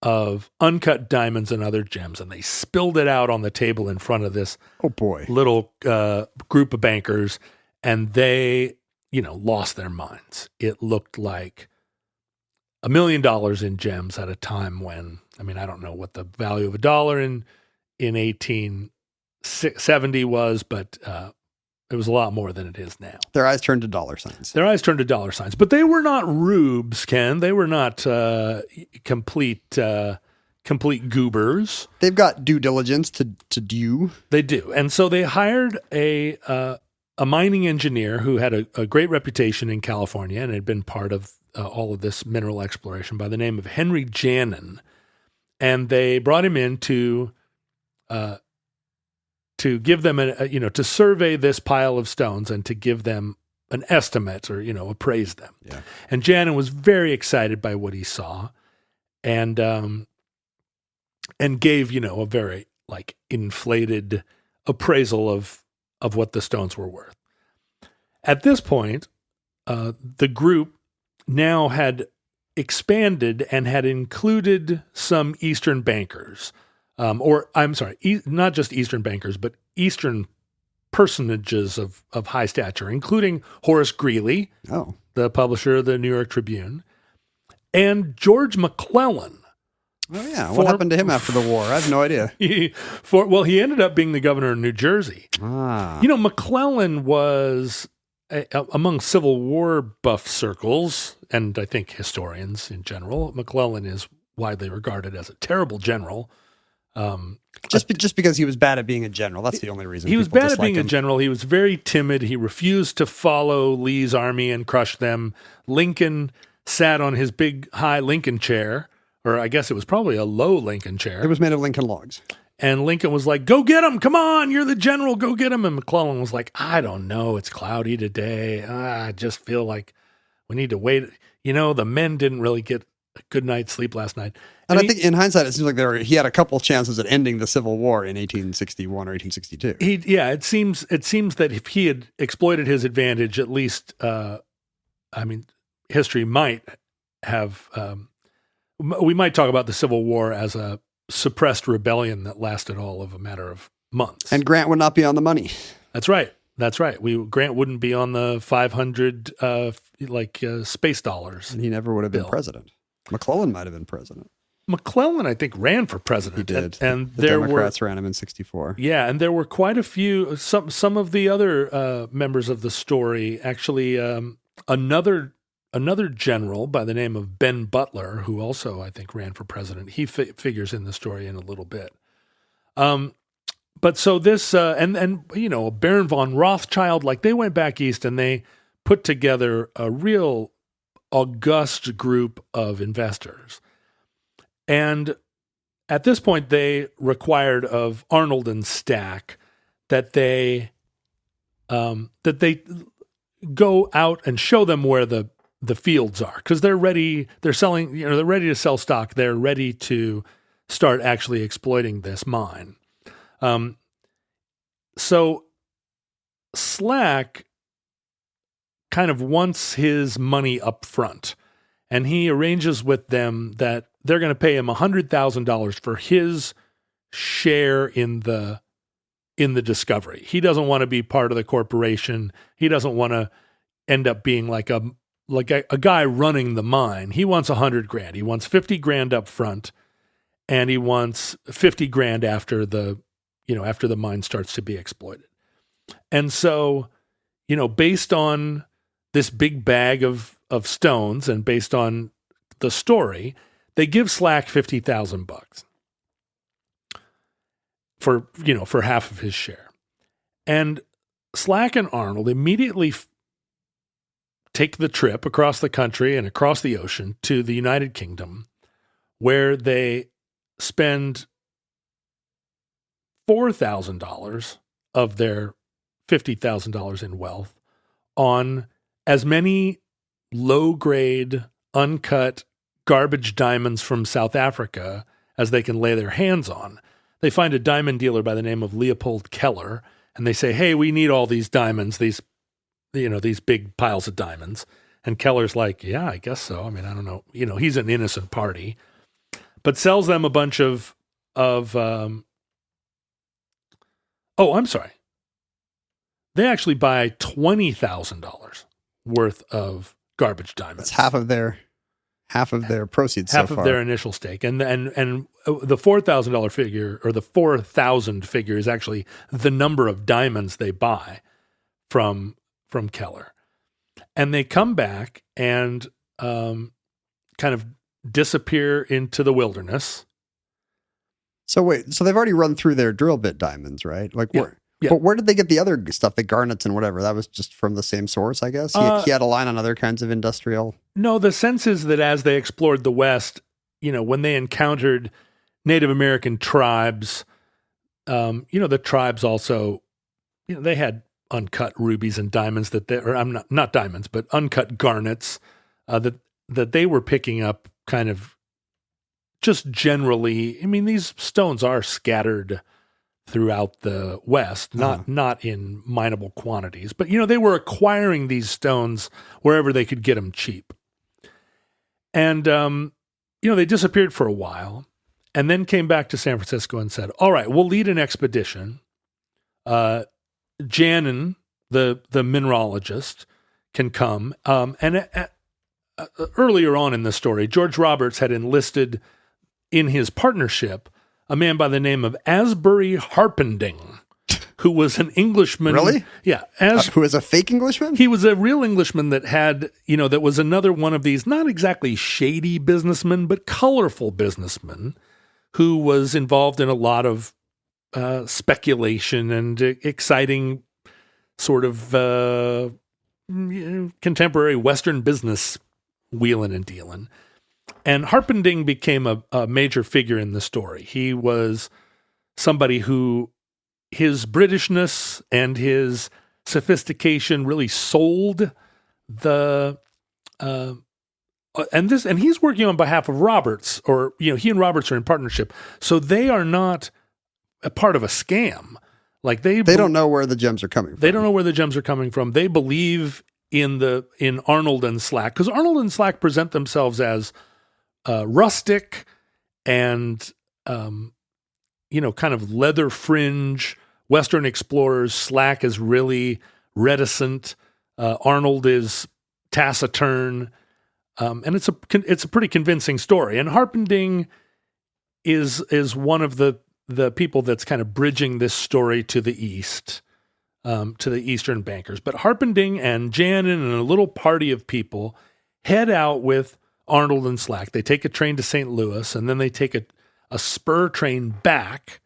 Speaker 4: of uncut diamonds and other gems, and they spilled it out on the table in front of this little group of bankers, and they, lost their minds. It looked like $1 million in gems at a time when, I don't know what the value of a dollar in 1870 was, but it was a lot more than it is now.
Speaker 6: Their eyes turned to dollar signs.
Speaker 4: But they were not rubes, Ken. They were not complete goobers.
Speaker 6: They've got due diligence to do.
Speaker 4: They do. And so they hired a mining engineer who had a great reputation in California and had been part of all of this mineral exploration by the name of Henry Janin. And they brought him in to give them to survey this pile of stones and to give them an estimate or, appraise them.
Speaker 6: Yeah.
Speaker 4: And Janin was very excited by what he saw and gave, a very inflated appraisal of what the stones were worth. At this point, the group now had expanded and had included some Eastern bankers, not just Eastern bankers, but Eastern personages of high stature, including Horace Greeley, the publisher of the New York Tribune, and George McClellan.
Speaker 6: Oh, yeah. What happened to him after the war? I have no idea.
Speaker 4: He ended up being the governor of New Jersey. McClellan was, among Civil War buff circles, and I think historians in general, McClellan is widely regarded as a terrible general.
Speaker 6: Just because he was bad at being a general. That's the only reason.
Speaker 4: He was bad at being a general. He was very timid. He refused to follow Lee's army and crush them. Lincoln sat on his big high Lincoln chair, or I guess it was probably a low Lincoln chair.
Speaker 6: It was made of Lincoln logs.
Speaker 4: And Lincoln was like, "Go get him. Come on. You're the general. Go get him." And McClellan was like, "I don't know. It's cloudy today. I just feel like we need to wait. The men didn't really get a good night's sleep last night."
Speaker 6: And I think in hindsight, it seems like he had a couple chances at ending the Civil War in 1861 or 1862.
Speaker 4: It seems that if he had exploited his advantage, at least, history might have. We might talk about the Civil War as a suppressed rebellion that lasted all of a matter of months.
Speaker 6: And Grant would not be on the money.
Speaker 4: That's right. Grant wouldn't be on the 500 space dollars.
Speaker 6: And he never would have been president. McClellan might have been president.
Speaker 4: McClellan, I think, ran for president.
Speaker 6: He did.
Speaker 4: And
Speaker 6: the Democrats ran him in 64.
Speaker 4: Yeah, and there were quite a few, some of the other members of the story, actually, another general by the name of Ben Butler, who also, I think, ran for president. He figures in the story in a little bit. But so this, Baron von Rothschild, they went back east and they put together a real august group of investors. And at this point, they required of Arnold and Stack that they go out and show them where the fields are, because they're ready. They're selling. They're ready to sell stock. They're ready to start actually exploiting this mine. So Slack kind of wants his money up front, and he arranges with them that they're going to pay him $100,000 for his share in the discovery. He doesn't want to be part of the corporation. He doesn't want to end up being like a guy running the mine. He wants $100,000. He wants $50,000 up front, and he wants $50,000 after the mine starts to be exploited. And so, based on this big bag of stones and based on the story, they give Slack $50,000 for half of his share. And Slack and Arnold immediately take the trip across the country and across the ocean to the United Kingdom, where they spend $4,000 of their $50,000 in wealth on as many low-grade, uncut, garbage diamonds from South Africa as they can lay their hands on. They find a diamond dealer by the name of Leopold Keller, and they say, "Hey, we need all these diamonds, these big piles of diamonds." And Keller's like, "Yeah, I guess so. I mean, I don't know. He's an innocent party," but sells them a bunch of I'm sorry. They actually buy $20,000 worth of garbage diamonds.
Speaker 6: That's half of their proceeds
Speaker 4: half
Speaker 6: so
Speaker 4: of
Speaker 6: far.
Speaker 4: their initial stake. And the $4,000 figure, or the 4,000 figure, is actually the number of diamonds they buy from Keller. And they come back and kind of disappear into the wilderness.
Speaker 6: So they've already run through their drill bit diamonds, right?
Speaker 4: Yeah.
Speaker 6: But where did they get the other stuff, the garnets and whatever? That was just from the same source, I guess? He had a line on other kinds of industrial...
Speaker 4: No, the sense is that as they explored the West, when they encountered Native American tribes, the tribes also, they had uncut rubies and diamonds not diamonds, but uncut garnets that they were picking up kind of just generally. I mean, these stones are scattered throughout the West, not in mineable quantities. But, they were acquiring these stones wherever they could get them cheap. And, they disappeared for a while and then came back to San Francisco and said, all right, we'll lead an expedition. Janin, the mineralogist, can come. Earlier on in the story, George Roberts had enlisted in his partnership a man by the name of Asbury Harpending, who was an Englishman.
Speaker 6: Really?
Speaker 4: Yeah.
Speaker 6: Who was a fake Englishman?
Speaker 4: He was a real Englishman that had, that was another one of these, not exactly shady businessmen, but colorful businessmen who was involved in a lot of speculation and exciting sort of contemporary Western business wheeling and dealing. And Harpending became a major figure in the story. He was somebody who his Britishness and his sophistication really sold the and he's working on behalf of Roberts, or he and Roberts are in partnership, so they are not a part of a scam. Like they
Speaker 6: don't know where the gems are coming from.
Speaker 4: They don't know where the gems are coming from. They believe in Arnold and Slack, because Arnold and Slack present themselves as rustic and kind of leather fringe Western explorers. Slack is really reticent. Arnold is taciturn, and it's a pretty convincing story. And Harpending is one of the people that's kind of bridging this story to the east, to the Eastern bankers. But Harpending and Janin and a little party of people head out with Arnold and Slack. They take a train to St. Louis, and then they take a spur train back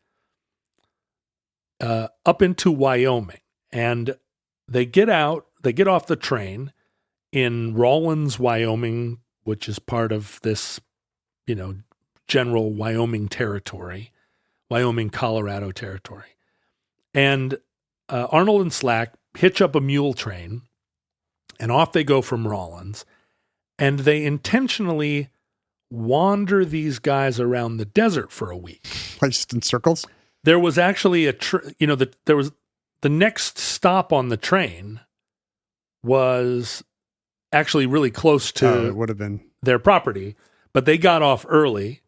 Speaker 4: up into Wyoming. And they get off the train in Rawlins, Wyoming, which is part of this, general Wyoming territory, Wyoming, Colorado territory. And Arnold and Slack hitch up a mule train, and off they go from Rawlins. And they intentionally wander these guys around the desert for a week.
Speaker 6: Just in circles?
Speaker 4: There was actually there was the next stop on the train was actually really close to
Speaker 6: it would have been
Speaker 4: their property, but they got off early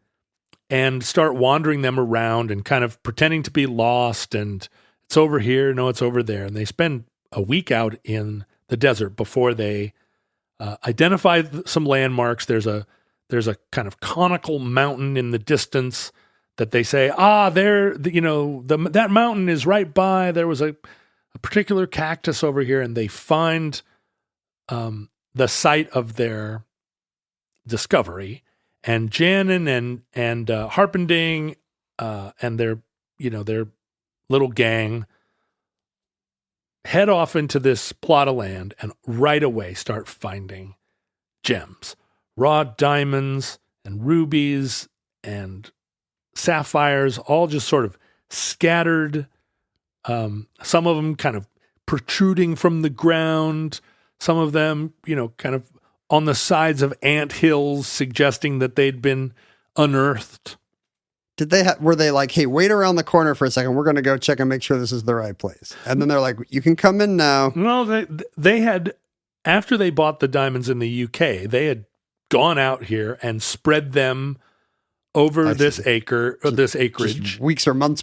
Speaker 4: and start wandering them around and kind of pretending to be lost, and it's over here, no, it's over there. And they spend a week out in the desert before they identify some landmarks. There's a kind of conical mountain in the distance that they say, there, that mountain is right by. There was a particular cactus over here, and they find the site of their discovery. And Janin and Harpending and their little gang head off into this plot of land and right away start finding gems, raw diamonds and rubies and sapphires, all just sort of scattered. Some of them kind of protruding from the ground, some of them, kind of on the sides of ant hills, suggesting that they'd been unearthed.
Speaker 6: Were they like, hey, wait around the corner for a second. We're going to go check and make sure this is the right place. And then they're like, you can come in now.
Speaker 4: No, they had, after they bought the diamonds in the UK, they had gone out here and spread them over this acreage.
Speaker 6: Just weeks or months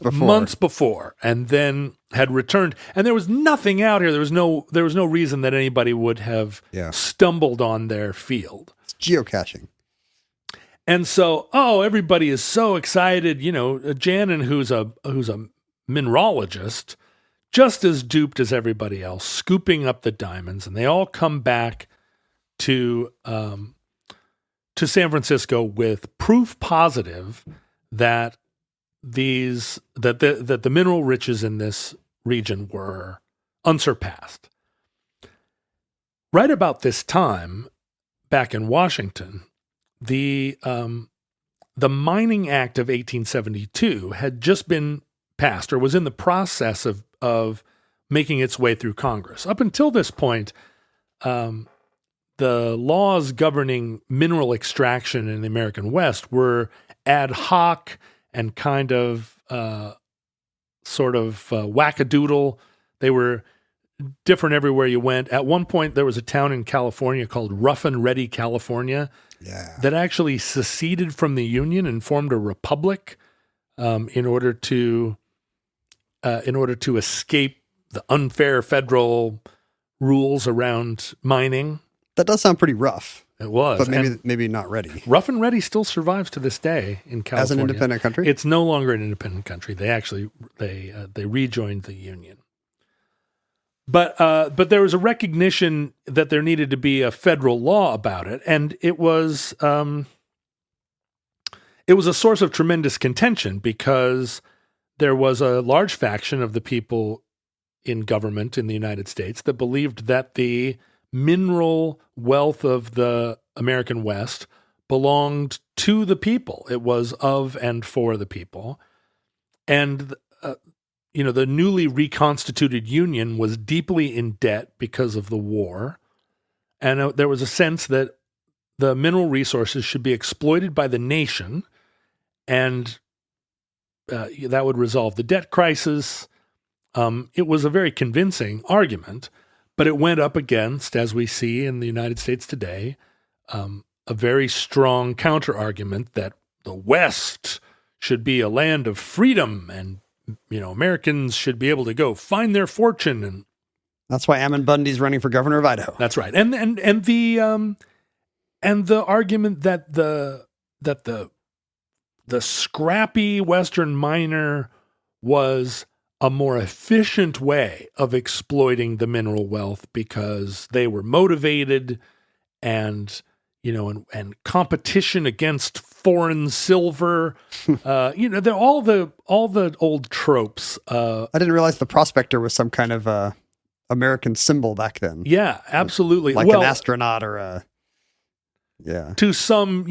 Speaker 6: before.
Speaker 4: And then had returned. And there was nothing out here. There was no reason that anybody would have stumbled on their field.
Speaker 6: It's geocaching.
Speaker 4: And so, everybody is so excited. Janin, who's a mineralogist, just as duped as everybody else, scooping up the diamonds, and they all come back to San Francisco with proof positive that the mineral riches in this region were unsurpassed. Right about this time, back in Washington, the Mining Act of 1872 had just been passed, or was in the process of making its way through Congress. Up until this point, the laws governing mineral extraction in the American West were ad hoc and kind of sort of wackadoodle. They were different everywhere you went. At one point, there was a town in California called Rough and Ready, California, that actually seceded from the Union and formed a republic in order to escape the unfair federal rules around mining.
Speaker 6: That does sound pretty rough.
Speaker 4: It was,
Speaker 6: but maybe not ready.
Speaker 4: Rough and Ready still survives to this day in California
Speaker 6: As an independent country.
Speaker 4: It's no longer an independent country. They actually they rejoined the Union. But there was a recognition that there needed to be a federal law about it, and it was a source of tremendous contention because there was a large faction of the people in government in the United States that believed that the mineral wealth of the American West belonged to the people. It was of and for the people, and the newly reconstituted Union was deeply in debt because of the war. And there was a sense that the mineral resources should be exploited by the nation, and that would resolve the debt crisis. It was a very convincing argument, but it went up against, as we see in the United States today, a very strong counter-argument that the West should be a land of freedom and Americans should be able to go find their fortune, and
Speaker 6: that's why Ammon Bundy's running for governor of Idaho.
Speaker 4: That's right, and the argument that the scrappy Western miner was a more efficient way of exploiting the mineral wealth because they were motivated, and competition against foreign silver, they're all the old tropes.
Speaker 6: I didn't realize the prospector was some kind of American symbol back then.
Speaker 4: Yeah, absolutely.
Speaker 6: Like an astronaut or
Speaker 4: to some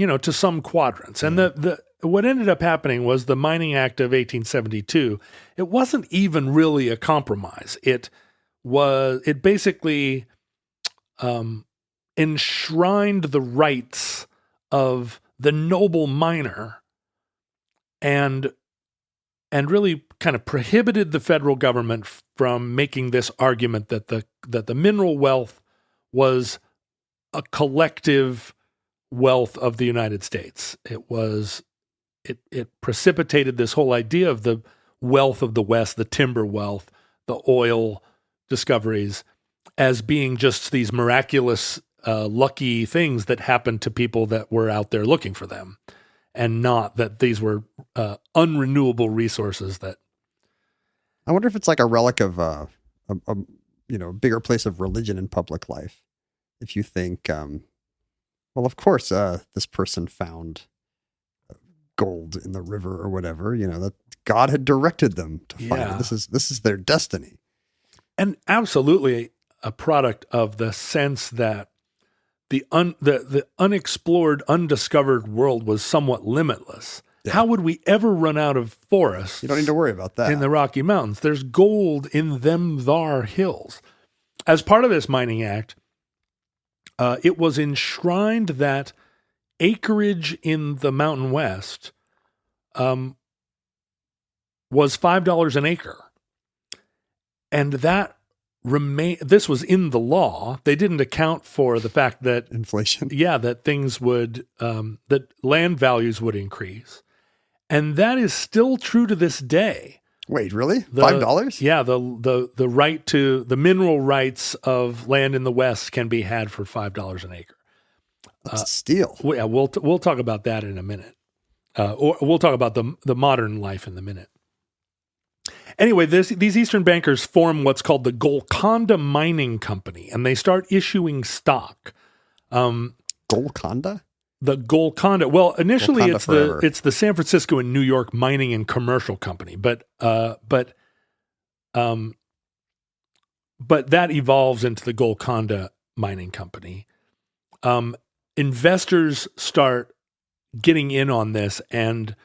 Speaker 4: quadrants. And the what ended up happening was the Mining Act of 1872. It wasn't even really a compromise. It basically enshrined the rights of the noble miner and really kind of prohibited the federal government from making this argument that the mineral wealth was a collective wealth of the United States. It precipitated this whole idea of the wealth of the West, the timber wealth, the oil discoveries, as being just these miraculous lucky things that happened to people that were out there looking for them, and not that these were unrenewable resources. That
Speaker 6: I wonder if it's like a relic of a bigger place of religion in public life. If you think, well, of course, this person found gold in the river or whatever, that God had directed them to find it. This is their destiny,
Speaker 4: and absolutely a product of the sense that the unexplored, undiscovered world was somewhat limitless. Yeah. How would we ever run out of forests?
Speaker 6: You don't need to worry about that.
Speaker 4: In the Rocky Mountains. There's gold in them thar hills. As part of this Mining Act, it was enshrined that acreage in the Mountain West was $5 an acre. And that this was in the law. They didn't account for the fact that
Speaker 6: inflation.
Speaker 4: Yeah, that things would that land values would increase, and that is still true to this day.
Speaker 6: Wait, really? $5?
Speaker 4: Yeah, the right to the mineral rights of land in the West can be had for $5 an acre.
Speaker 6: That's a steal.
Speaker 4: We'll talk about that in a minute, or we'll talk about the modern life in a minute. Anyway, these Eastern bankers form what's called the Golconda Mining Company, and they start issuing stock.
Speaker 6: Golconda?
Speaker 4: The Golconda. Well, initially
Speaker 6: Golconda
Speaker 4: it's the San Francisco and New York Mining and Commercial Company, but that evolves into the Golconda Mining Company. Investors start getting in on this, and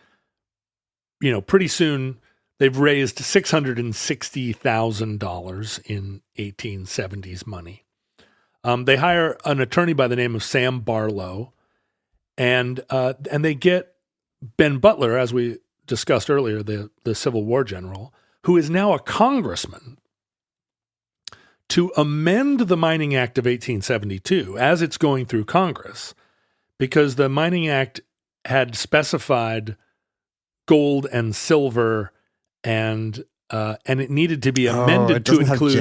Speaker 4: pretty soon they've raised $660,000 in 1870s money. They hire an attorney by the name of Sam Barlow, and they get Ben Butler, as we discussed earlier, the Civil War general, who is now a congressman, to amend the Mining Act of 1872 as it's going through Congress, because the Mining Act had specified gold and silver, and it needed to be amended to include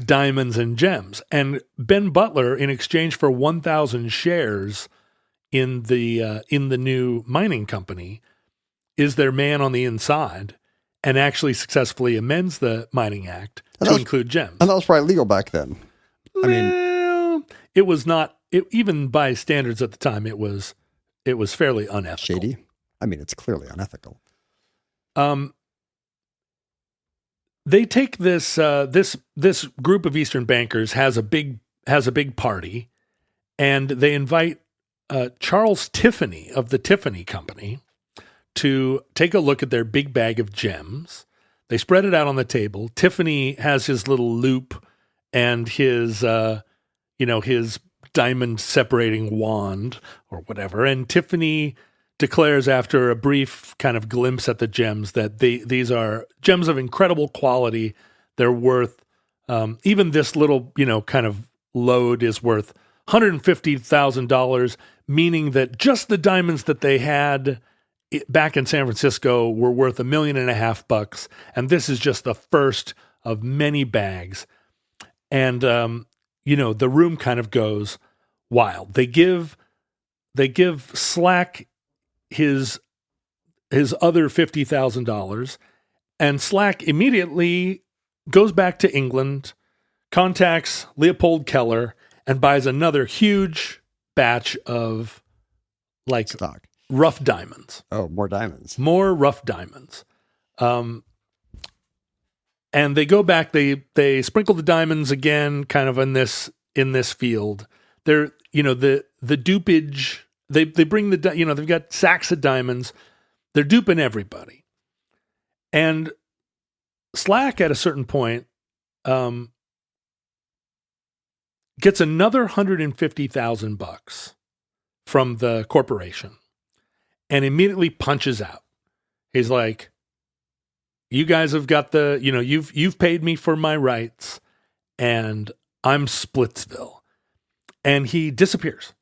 Speaker 4: diamonds and gems. And Ben Butler, in exchange for 1,000 shares in the new mining company, is their man on the inside and actually successfully amends the Mining Act to include gems.
Speaker 6: And that was probably legal back then. I mean,
Speaker 4: it was not. Even by standards at the time, it was fairly unethical.
Speaker 6: Shady. I mean, it's clearly unethical.
Speaker 4: They take this group of Eastern bankers has a big party, and they invite Charles Tiffany of the Tiffany Company to take a look at their big bag of gems. They spread it out on the table. Tiffany has his little loop and his diamond separating wand or whatever. And Tiffany declares, after a brief kind of glimpse at the gems, that these are gems of incredible quality. They're worth, even this little, kind of load is worth $150,000, meaning that just the diamonds that they had back in San Francisco were worth $1.5 million. And this is just the first of many bags. And, the room kind of goes wild. They give Slack his other $50,000, and Slack immediately goes back to England, contacts Leopold Keller, and buys another huge batch of
Speaker 6: stock.
Speaker 4: Rough diamonds.
Speaker 6: Oh, more diamonds.
Speaker 4: More rough diamonds. And they go back, they sprinkle the diamonds again, kind of in this field. They're, the dupage, they bring they've got sacks of diamonds. They're duping everybody. And Slack at a certain point gets another $150,000 from the corporation and immediately punches out. He's like, you guys have got you've paid me for my rights, and I'm Splitsville. And he disappears.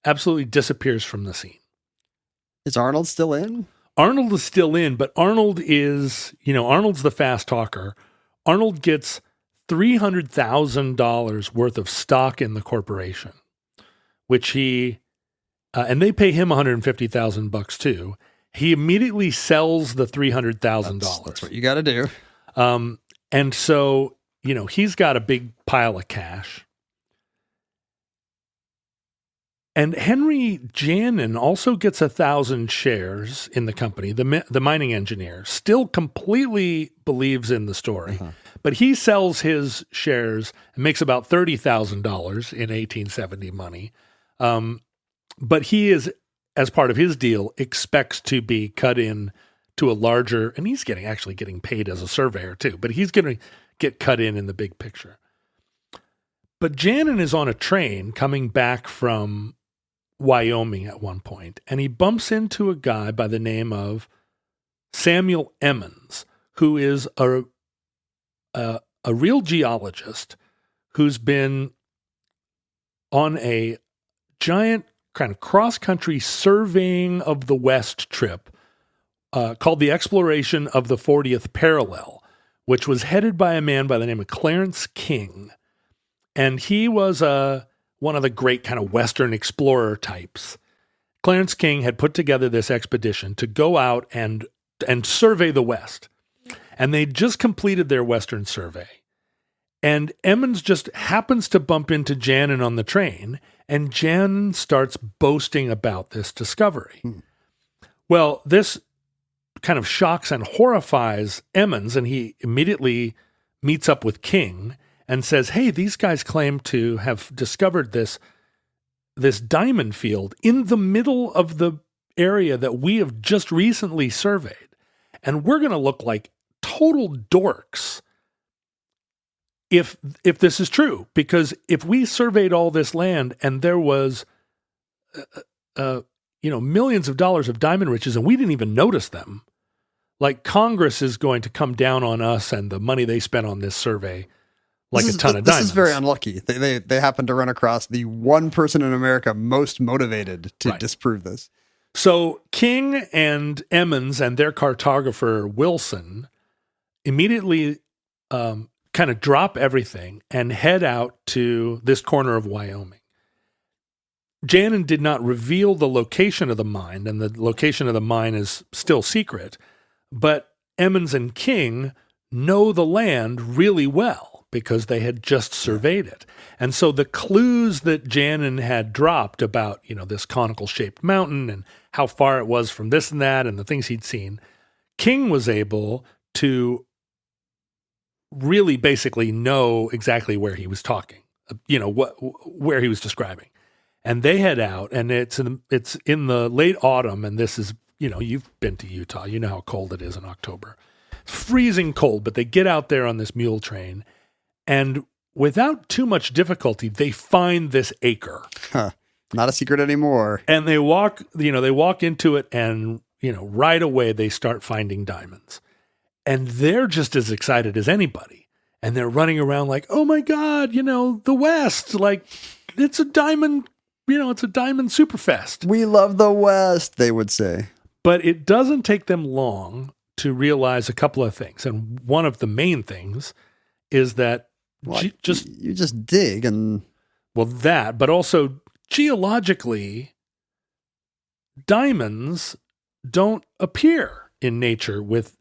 Speaker 4: Absolutely disappears from the scene.
Speaker 6: Is Arnold still in?
Speaker 4: Arnold is still in, but Arnold is, Arnold's the fast talker. Arnold gets $300,000 worth of stock in the corporation, which and they pay him $150,000 too. He immediately sells the $300,000.
Speaker 6: That's what you got to do.
Speaker 4: And so, he's got a big pile of cash. And Henry Jannon also gets 1,000 shares in the company. The mining engineer still completely believes in the story, but he sells his shares and makes about $30,000 in 1870 money. But he is, as part of his deal, expects to be cut in to a larger, and he's actually getting paid as a surveyor too, but he's going to get cut in the big picture. But Jannon is on a train coming back from Wyoming at one point, and he bumps into a guy by the name of Samuel Emmons, who is a real geologist who's been on a giant kind of cross-country surveying of the West trip called the Exploration of the 40th Parallel, which was headed by a man by the name of Clarence King. And he was one of the great kind of Western explorer types. Clarence King had put together this expedition to go out and survey the West. And they just completed their Western survey. And Emmons just happens to bump into Jannon on the train, and Jannon starts boasting about this discovery. Well, this kind of shocks and horrifies Emmons, and he immediately meets up with King and says, hey, these guys claim to have discovered this diamond field in the middle of the area that we have just recently surveyed. And we're going to look like total dorks if this is true, because if we surveyed all this land and there was, millions of dollars of diamond riches and we didn't even notice them, like Congress is going to come down on us and the money they spent on this survey like a ton of diamonds.
Speaker 6: This is very unlucky. They happen to run across the one person in America most motivated to disprove this.
Speaker 4: So King and Emmons and their cartographer Wilson immediately kind of drop everything and head out to this corner of Wyoming. Janin did not reveal the location of the mine, and the location of the mine is still secret, but Emmons and King know the land really well because they had just surveyed it. And so the clues that Janin had dropped about, this conical-shaped mountain and how far it was from this and that and the things he'd seen, King was able to really basically know exactly where he was talking, where he was describing. And they head out, and it's in the late autumn, and this is, you've been to Utah. You know how cold it is in October. It's freezing cold, but they get out there on this mule train, and without too much difficulty, they find this acre.
Speaker 6: Not a secret anymore.
Speaker 4: And they walk into it, and, right away they start finding diamonds. And they're just as excited as anybody. And they're running around like, oh my God, the West, like it's a diamond, it's a diamond superfest.
Speaker 6: We love the West, they would say.
Speaker 4: But it doesn't take them long to realize a couple of things. And one of the main things is that
Speaker 6: you just dig and...
Speaker 4: Well, that, but also geologically, diamonds don't appear in nature with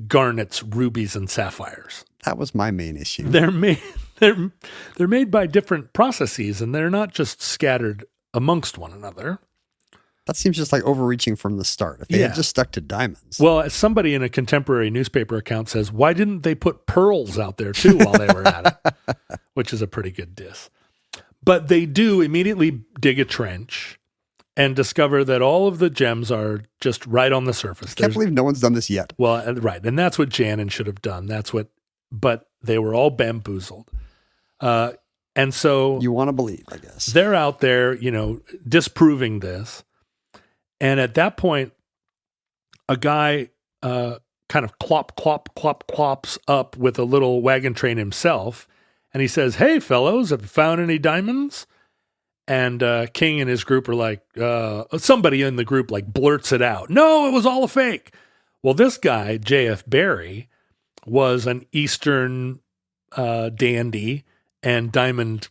Speaker 4: garnets, rubies, and sapphires.
Speaker 6: That was my main issue.
Speaker 4: They're made by different processes, and they're not just scattered amongst one another.
Speaker 6: That seems just like overreaching from the start. If they had just stuck to diamonds.
Speaker 4: Well, as somebody in a contemporary newspaper account says, why didn't they put pearls out there too while they were at it? Which is a pretty good diss. But they do immediately dig a trench and discover that all of the gems are just right on the surface.
Speaker 6: I can't believe no one's done this yet.
Speaker 4: Well, right. And that's what Janin should have done. But they were all bamboozled. And so...
Speaker 6: You want to believe, I guess.
Speaker 4: They're out there, disproving this. And at that point, a guy kind of clops up with a little wagon train himself. And he says, hey, fellows, have you found any diamonds? And King and his group are like, somebody in the group like blurts it out. No, it was all a fake. Well, this guy, J.F. Barry, was an Eastern dandy and diamond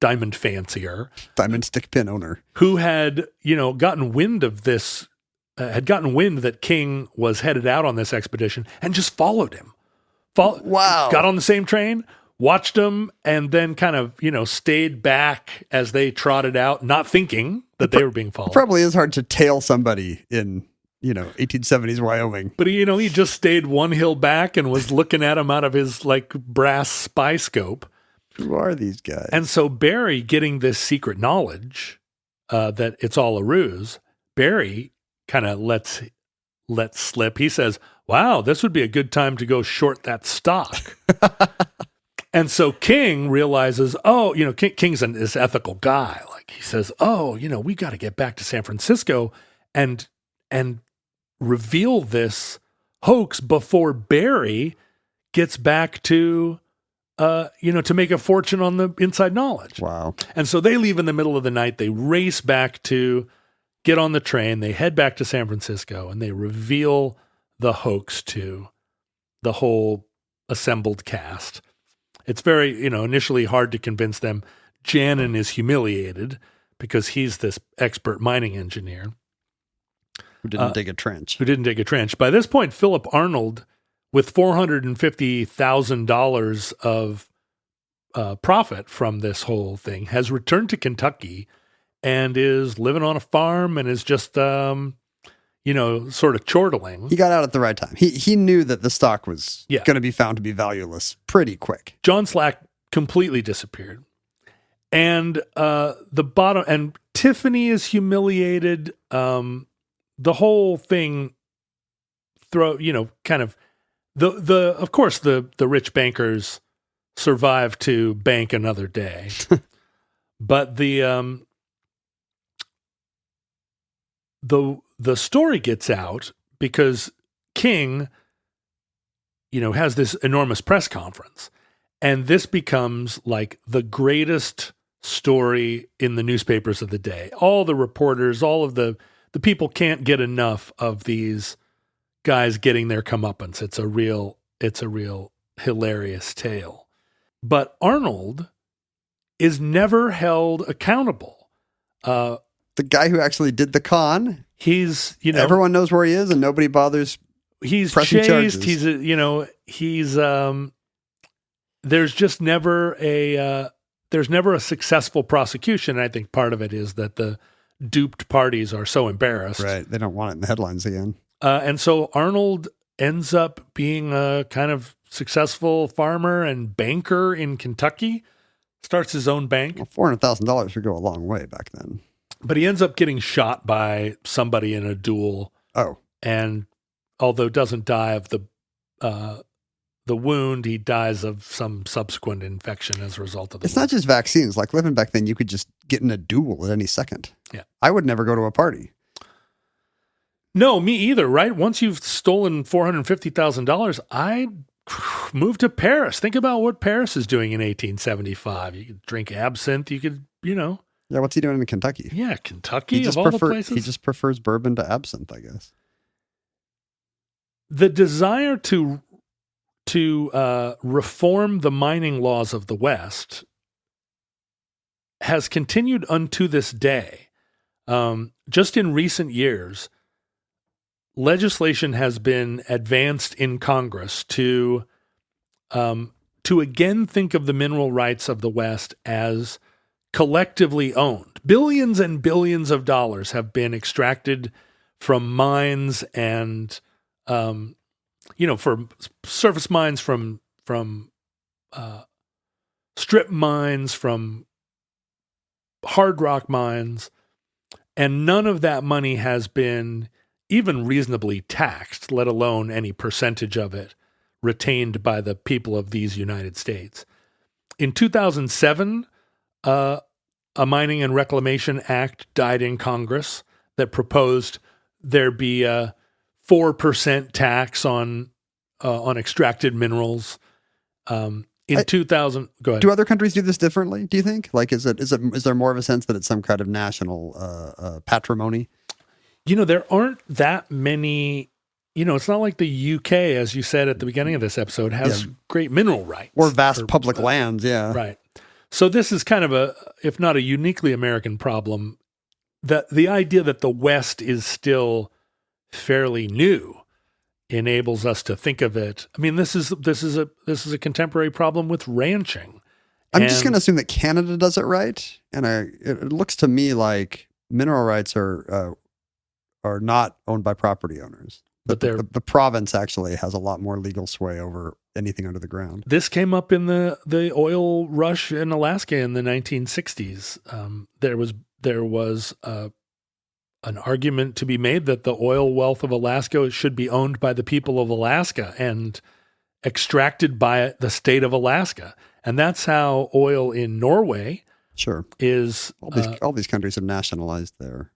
Speaker 4: diamond fancier.
Speaker 6: Diamond stick pin owner.
Speaker 4: Who had, gotten wind of this, had gotten wind that King was headed out on this expedition and just followed him.
Speaker 6: Wow.
Speaker 4: Got on the same train, watched him, and then kind of, stayed back as they trotted out, not thinking that they were being followed.
Speaker 6: It probably is hard to tail somebody in, 1870s Wyoming.
Speaker 4: But, he just stayed one hill back and was looking at him out of his, brass spy scope.
Speaker 6: Who are these guys?
Speaker 4: And so Barry, getting this secret knowledge that it's all a ruse, Barry kind of lets slip. He says, wow, this would be a good time to go short that stock. And so King realizes, King's this ethical guy. Like he says, we got to get back to San Francisco and reveal this hoax before Barry gets back to, to make a fortune on the inside knowledge.
Speaker 6: Wow. And
Speaker 4: so they leave in the middle of the night. They race back to get on the train. They head back to San Francisco and they reveal the hoax to the whole assembled cast. It's very, initially hard to convince them. Janin is humiliated because he's this expert mining engineer.
Speaker 6: Who didn't dig a trench.
Speaker 4: By this point, Philip Arnold, with $450,000 of profit from this whole thing, has returned to Kentucky and is living on a farm and is just, sort of chortling.
Speaker 6: He got out at the right time. He knew that the stock was going to be found to be valueless pretty quick.
Speaker 4: John Slack completely disappeared. And Tiffany is humiliated. The whole thing of course the rich bankers survive to bank another day. But the story gets out because King, has this enormous press conference, and this becomes like the greatest story in the newspapers of the day. All the reporters, all of the people can't get enough of these guys getting their comeuppance. It's a real hilarious tale. But Arnold is never held accountable.
Speaker 6: The guy who actually did the con,
Speaker 4: he's,
Speaker 6: everyone knows where he is and nobody bothers.
Speaker 4: He's
Speaker 6: pressing
Speaker 4: chased.
Speaker 6: charges.
Speaker 4: There's just never a successful prosecution. And I think part of it is that the duped parties are so embarrassed.
Speaker 6: Right. They don't want it in the headlines again.
Speaker 4: And so Arnold ends up being a kind of successful farmer and banker in Kentucky, starts his own bank.
Speaker 6: Well, $400,000 would go a long way back then.
Speaker 4: But he ends up getting shot by somebody in a duel.
Speaker 6: Oh.
Speaker 4: And although doesn't die of the wound, he dies of some subsequent infection as a result of the
Speaker 6: It's
Speaker 4: wound.
Speaker 6: not just vaccines. Like living back then, you could just get in a duel at any second.
Speaker 4: Yeah.
Speaker 6: I would never go to a party.
Speaker 4: No, me either, right? Once you've stolen $450,000, I moved to Paris. Think about what Paris is doing in 1875. You could drink absinthe. You could,
Speaker 6: Yeah, what's he doing in Kentucky?
Speaker 4: Yeah, Kentucky of all the places.
Speaker 6: He just prefers bourbon to absinthe, I guess.
Speaker 4: The desire to reform the mining laws of the West has continued unto this day. Just in recent years, legislation has been advanced in Congress to again think of the mineral rights of the West as collectively owned. Billions and billions of dollars have been extracted from mines and for surface mines, from strip mines, from hard rock mines, and none of that money has been even reasonably taxed, let alone any percentage of it retained by the people of these United States. In 2007, a Mining and Reclamation Act died in Congress that proposed there be a 4% tax on extracted minerals. In 2000, go ahead.
Speaker 6: Do other countries do this differently? Do you think? Like, is there more of a sense that it's some kind of national patrimony?
Speaker 4: There aren't that many. It's not like the UK, as you said at the beginning of this episode, has great mineral rights
Speaker 6: or vast public lands. Yeah,
Speaker 4: right. So this is kind of if not a uniquely American problem, that the idea that the West is still fairly new enables us to think of it. I mean, this is a contemporary problem with ranching.
Speaker 6: I'm just going to assume that Canada does it right, and it looks to me like mineral rights are not owned by property owners. But the province actually has a lot more legal sway over anything under the ground.
Speaker 4: This came up in the oil rush in Alaska in the 1960s. There was an argument to be made that the oil wealth of Alaska should be owned by the people of Alaska and extracted by the state of Alaska. And that's how oil in Norway is.
Speaker 6: All these countries have nationalized their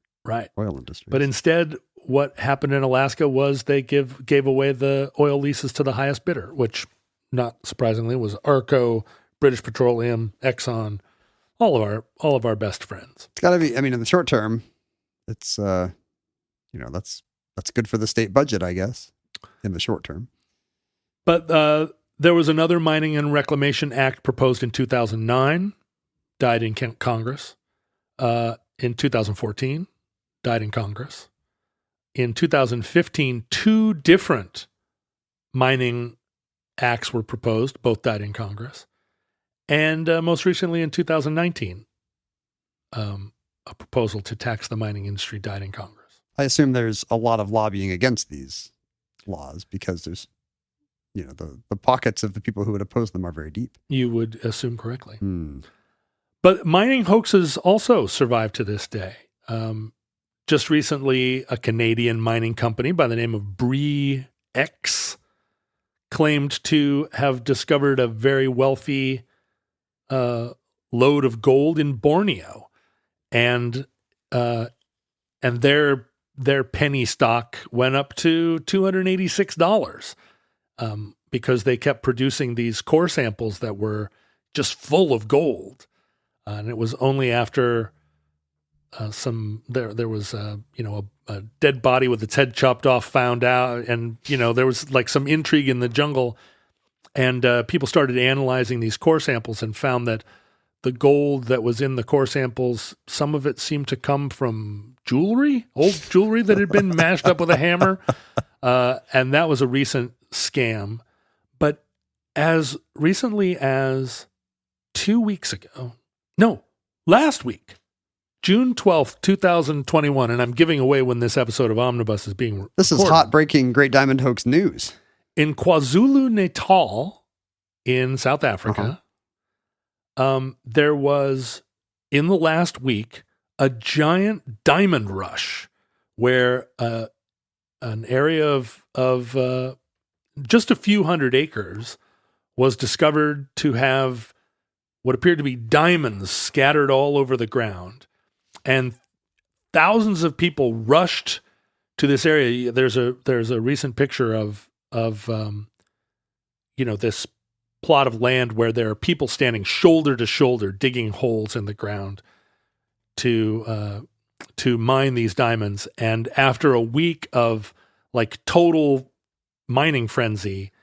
Speaker 6: oil industry.
Speaker 4: But instead, what happened in Alaska was they gave away the oil leases to the highest bidder, which, not surprisingly, was Arco, British Petroleum, Exxon, all of our best friends.
Speaker 6: It's got to be. I mean, in the short term, it's that's good for the state budget, I guess, in the short term.
Speaker 4: But there was another Mining and Reclamation Act proposed in 2009, died in Congress. In 2014, died in Congress. In 2015, two different mining acts were proposed, both died in Congress. And most recently in 2019, a proposal to tax the mining industry died in Congress.
Speaker 6: I assume there's a lot of lobbying against these laws because there's, the pockets of the people who would oppose them are very deep.
Speaker 4: You would assume correctly. But mining hoaxes also survive to this day. Just recently, a Canadian mining company by the name of X claimed to have discovered a very wealthy load of gold in Borneo, and their their penny stock went up to $286 because they kept producing these core samples that were just full of gold. And it was only after there was a dead body with its head chopped off found out, and there was like some intrigue in the jungle, and people started analyzing these core samples and found that the gold that was in the core samples, some of it seemed to come from old jewelry that had been mashed up with a hammer, and that was a recent scam. But as recently as 2 weeks ago, no, last week, June 12th, 2021, and I'm giving away when this episode of Omnibus is being recorded.
Speaker 6: This is hot breaking Great Diamond Hoax news.
Speaker 4: In KwaZulu-Natal in South Africa, there was, in the last week, a giant diamond rush where an area of just a few hundred acres was discovered to have what appeared to be diamonds scattered all over the ground. And thousands of people rushed to this area. There's a recent picture of this plot of land where there are people standing shoulder to shoulder digging holes in the ground to mine these diamonds. And after a week of like total mining frenzy,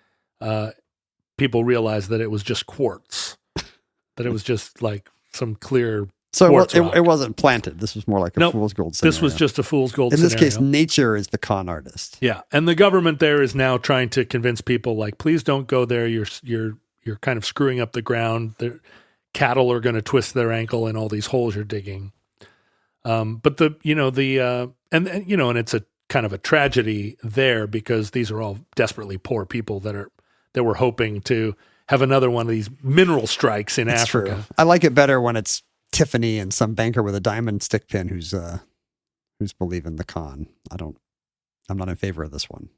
Speaker 4: people realized that it was just quartz, that it was just like some clear.
Speaker 6: So it wasn't planted. This was more like a fool's gold scenario.
Speaker 4: This was just a fool's gold
Speaker 6: scenario. In this case,
Speaker 4: scenario.
Speaker 6: nature is the con artist.
Speaker 4: Yeah. And the government there is now trying to convince people, like, please don't go there. You're kind of screwing up the ground. Cattle are going to twist their ankle in all these holes you're digging. But and it's a kind of a tragedy there because these are all desperately poor people that were hoping to have another one of these mineral strikes in Africa.
Speaker 6: True. I like it better when it's Tiffany and some banker with a diamond stick pin who's believing the con. I'm not in favor of this one.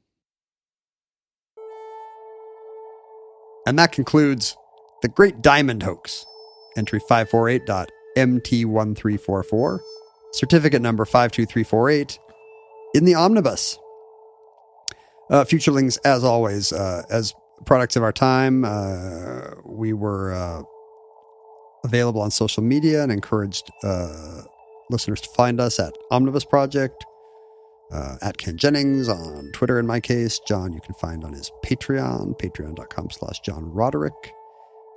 Speaker 6: And that concludes the Great Diamond Hoax. Entry 548.MT1344. Certificate number 52348 in the Omnibus. Futurelings, as always, as products of our time, we were available on social media and encouraged listeners to find us at Omnibus Project, at Ken Jennings on Twitter in my case. John, you can find on his Patreon, patreon.com/John Roderick.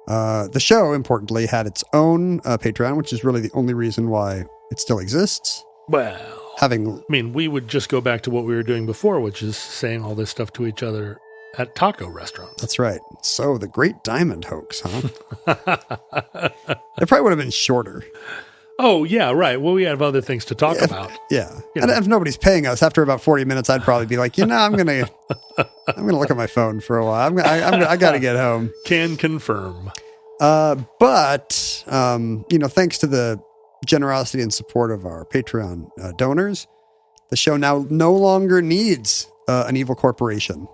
Speaker 6: The show, importantly, had its own Patreon, which is really the only reason why it still exists.
Speaker 4: Well, we would just go back to what we were doing before, which is saying all this stuff to each other at taco restaurants.
Speaker 6: That's right. So the Great Diamond Hoax, huh? It probably would have been shorter.
Speaker 4: Oh, yeah, right. Well, we have other things to talk about.
Speaker 6: Yeah. And if nobody's paying us, after about 40 minutes, I'd probably be like, I'm going to look at my phone for a while. I got to get home.
Speaker 4: Can confirm.
Speaker 6: But thanks to the generosity and support of our Patreon donors, the show now no longer needs an evil corporation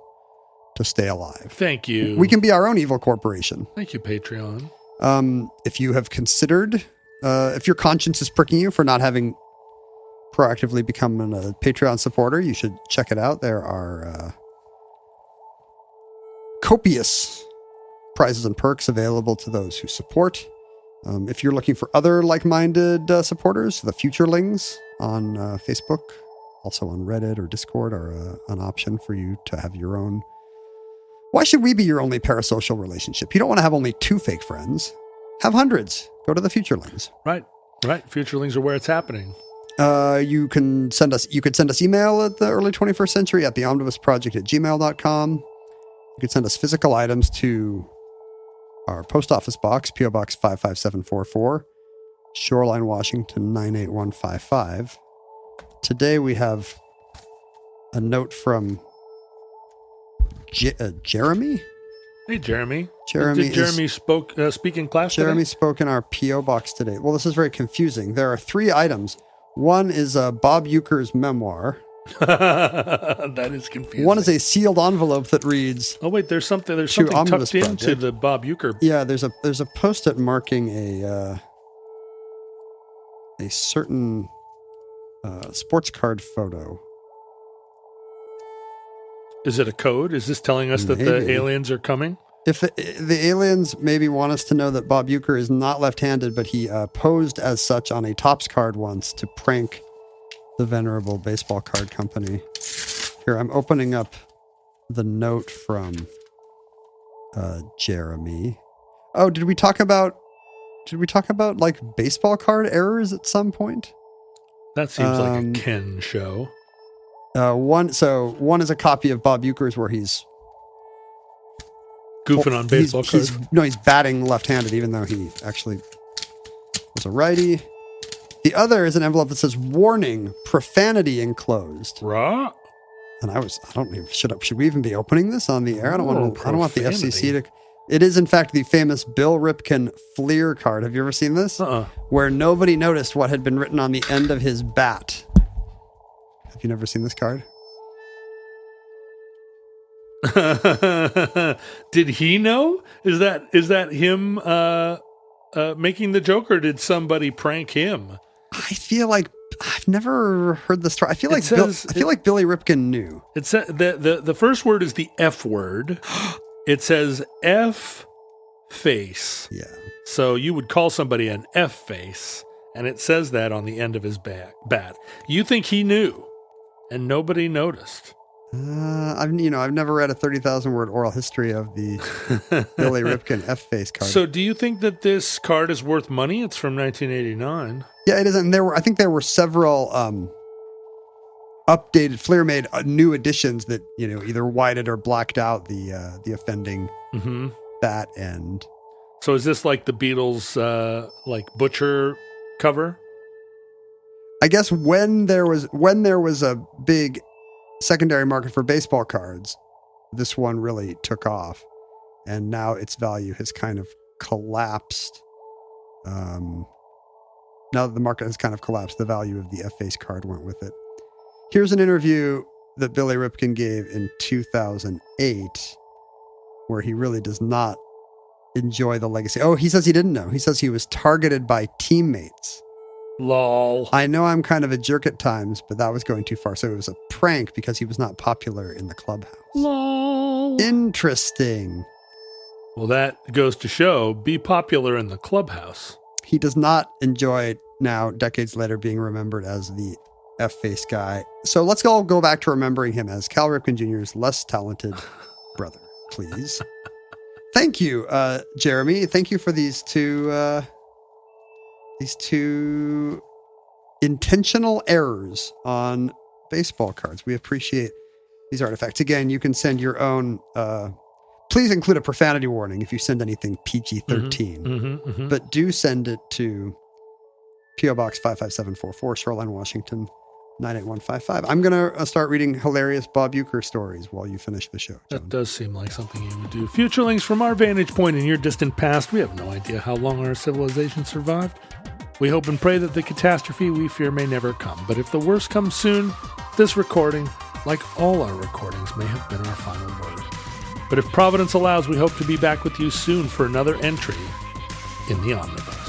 Speaker 6: to stay alive.
Speaker 4: Thank you.
Speaker 6: We can be our own evil corporation.
Speaker 4: Thank you, Patreon.
Speaker 6: If you have considered, if your conscience is pricking you for not having proactively become a Patreon supporter, you should check it out. There are copious prizes and perks available to those who support. If you're looking for other like-minded supporters, the Futurelings on Facebook, also on Reddit or Discord, are an option for you to have your own. Why should we be your only parasocial relationship? You don't want to have only 2 fake friends. Have hundreds. Go to the Futurelings.
Speaker 4: Right. Futurelings are where it's happening.
Speaker 6: You could send us email at the early 21st century at theomnibusproject@gmail.com. You could send us physical items to our post office box, P.O. Box 55744, Shoreline, Washington 98155. Today we have a note from Jeremy.
Speaker 4: Hey, Jeremy.
Speaker 6: Did
Speaker 4: Jeremy speak in class today?
Speaker 6: Jeremy spoke in our P.O. box today. Well, this is very confusing. There are 3 items. One is Bob Euchre's memoir.
Speaker 4: That is confusing.
Speaker 6: One is a sealed envelope that reads...
Speaker 4: Oh, wait, there's something tucked into the Bob Euchre.
Speaker 6: Yeah, there's a post-it marking a certain sports card photo
Speaker 4: Is it a code? Is this telling us that the
Speaker 6: Maybe.
Speaker 4: aliens are coming?
Speaker 6: If the aliens maybe want us to know that Bob Uecker is not left-handed, but he posed as such on a Topps card once to prank the venerable baseball card company. Here, I'm opening up the note from Jeremy. Oh, did we talk about like baseball card errors at some point?
Speaker 4: That seems like a Ken show.
Speaker 6: One is a copy of Bob Uecker's where he's
Speaker 4: Goofing on baseball cards.
Speaker 6: He's batting left-handed, even though he actually was a righty. The other is an envelope that says "Warning: Profanity enclosed."
Speaker 4: Raw.
Speaker 6: And should we even be opening this on the air? I don't want the
Speaker 4: profanity.
Speaker 6: FCC to. It is in fact the famous Bill Ripken Fleer card. Have you ever seen this? Where nobody noticed what had been written on the end of his bat. Have you never seen this card?
Speaker 4: Did he know? Is that him making the joke, or did somebody prank him?
Speaker 6: I feel like I've never heard the story. I feel like Billy Ripken knew.
Speaker 4: It says the first word is the F word. It says F face.
Speaker 6: Yeah.
Speaker 4: So you would call somebody an F face, and it says that on the end of his bat. You think he knew, and nobody noticed?
Speaker 6: I've never read a 30,000 word oral history of the Billy Ripken F face card.
Speaker 4: So do you think that this card is worth money? It's from 1989.
Speaker 6: Yeah, it is. And I think there were several updated Fleer made new editions that, either whited or blacked out the offending bat end.
Speaker 4: So is this like the Beatles like Butcher cover?
Speaker 6: I guess when there was a big secondary market for baseball cards, this one really took off, and now its value has kind of collapsed. Now that the market has kind of collapsed, the value of the F-Face card went with it. Here's an interview that Billy Ripken gave in 2008, where he really does not enjoy the legacy. Oh, he says he didn't know. He says he was targeted by teammates.
Speaker 4: Lol.
Speaker 6: I know I'm kind of a jerk at times, but that was going too far. So it was a prank because he was not popular in the clubhouse.
Speaker 4: Lol.
Speaker 6: Interesting.
Speaker 4: Well, that goes to show, be popular in the clubhouse.
Speaker 6: He does not enjoy now, decades later, being remembered as the F-face guy. So let's all go back to remembering him as Cal Ripken Jr.'s less talented brother, please. Thank you, Jeremy. Thank you for these two intentional errors on baseball cards. We appreciate these artifacts. Again, you can send your own. Please include a profanity warning if you send anything PG-13. But do send it to P.O. Box 55744, Shoreline, Washington, 98155. I'm going to start reading hilarious Bob Uecker stories while you finish the show, John.
Speaker 4: That does seem like something you would do. Futurelings, from our vantage point in your distant past, we have no idea how long our civilization survived. We hope and pray that the catastrophe we fear may never come. But if the worst comes soon, this recording, like all our recordings, may have been our final word. But if Providence allows, we hope to be back with you soon for another entry in the Omnibus.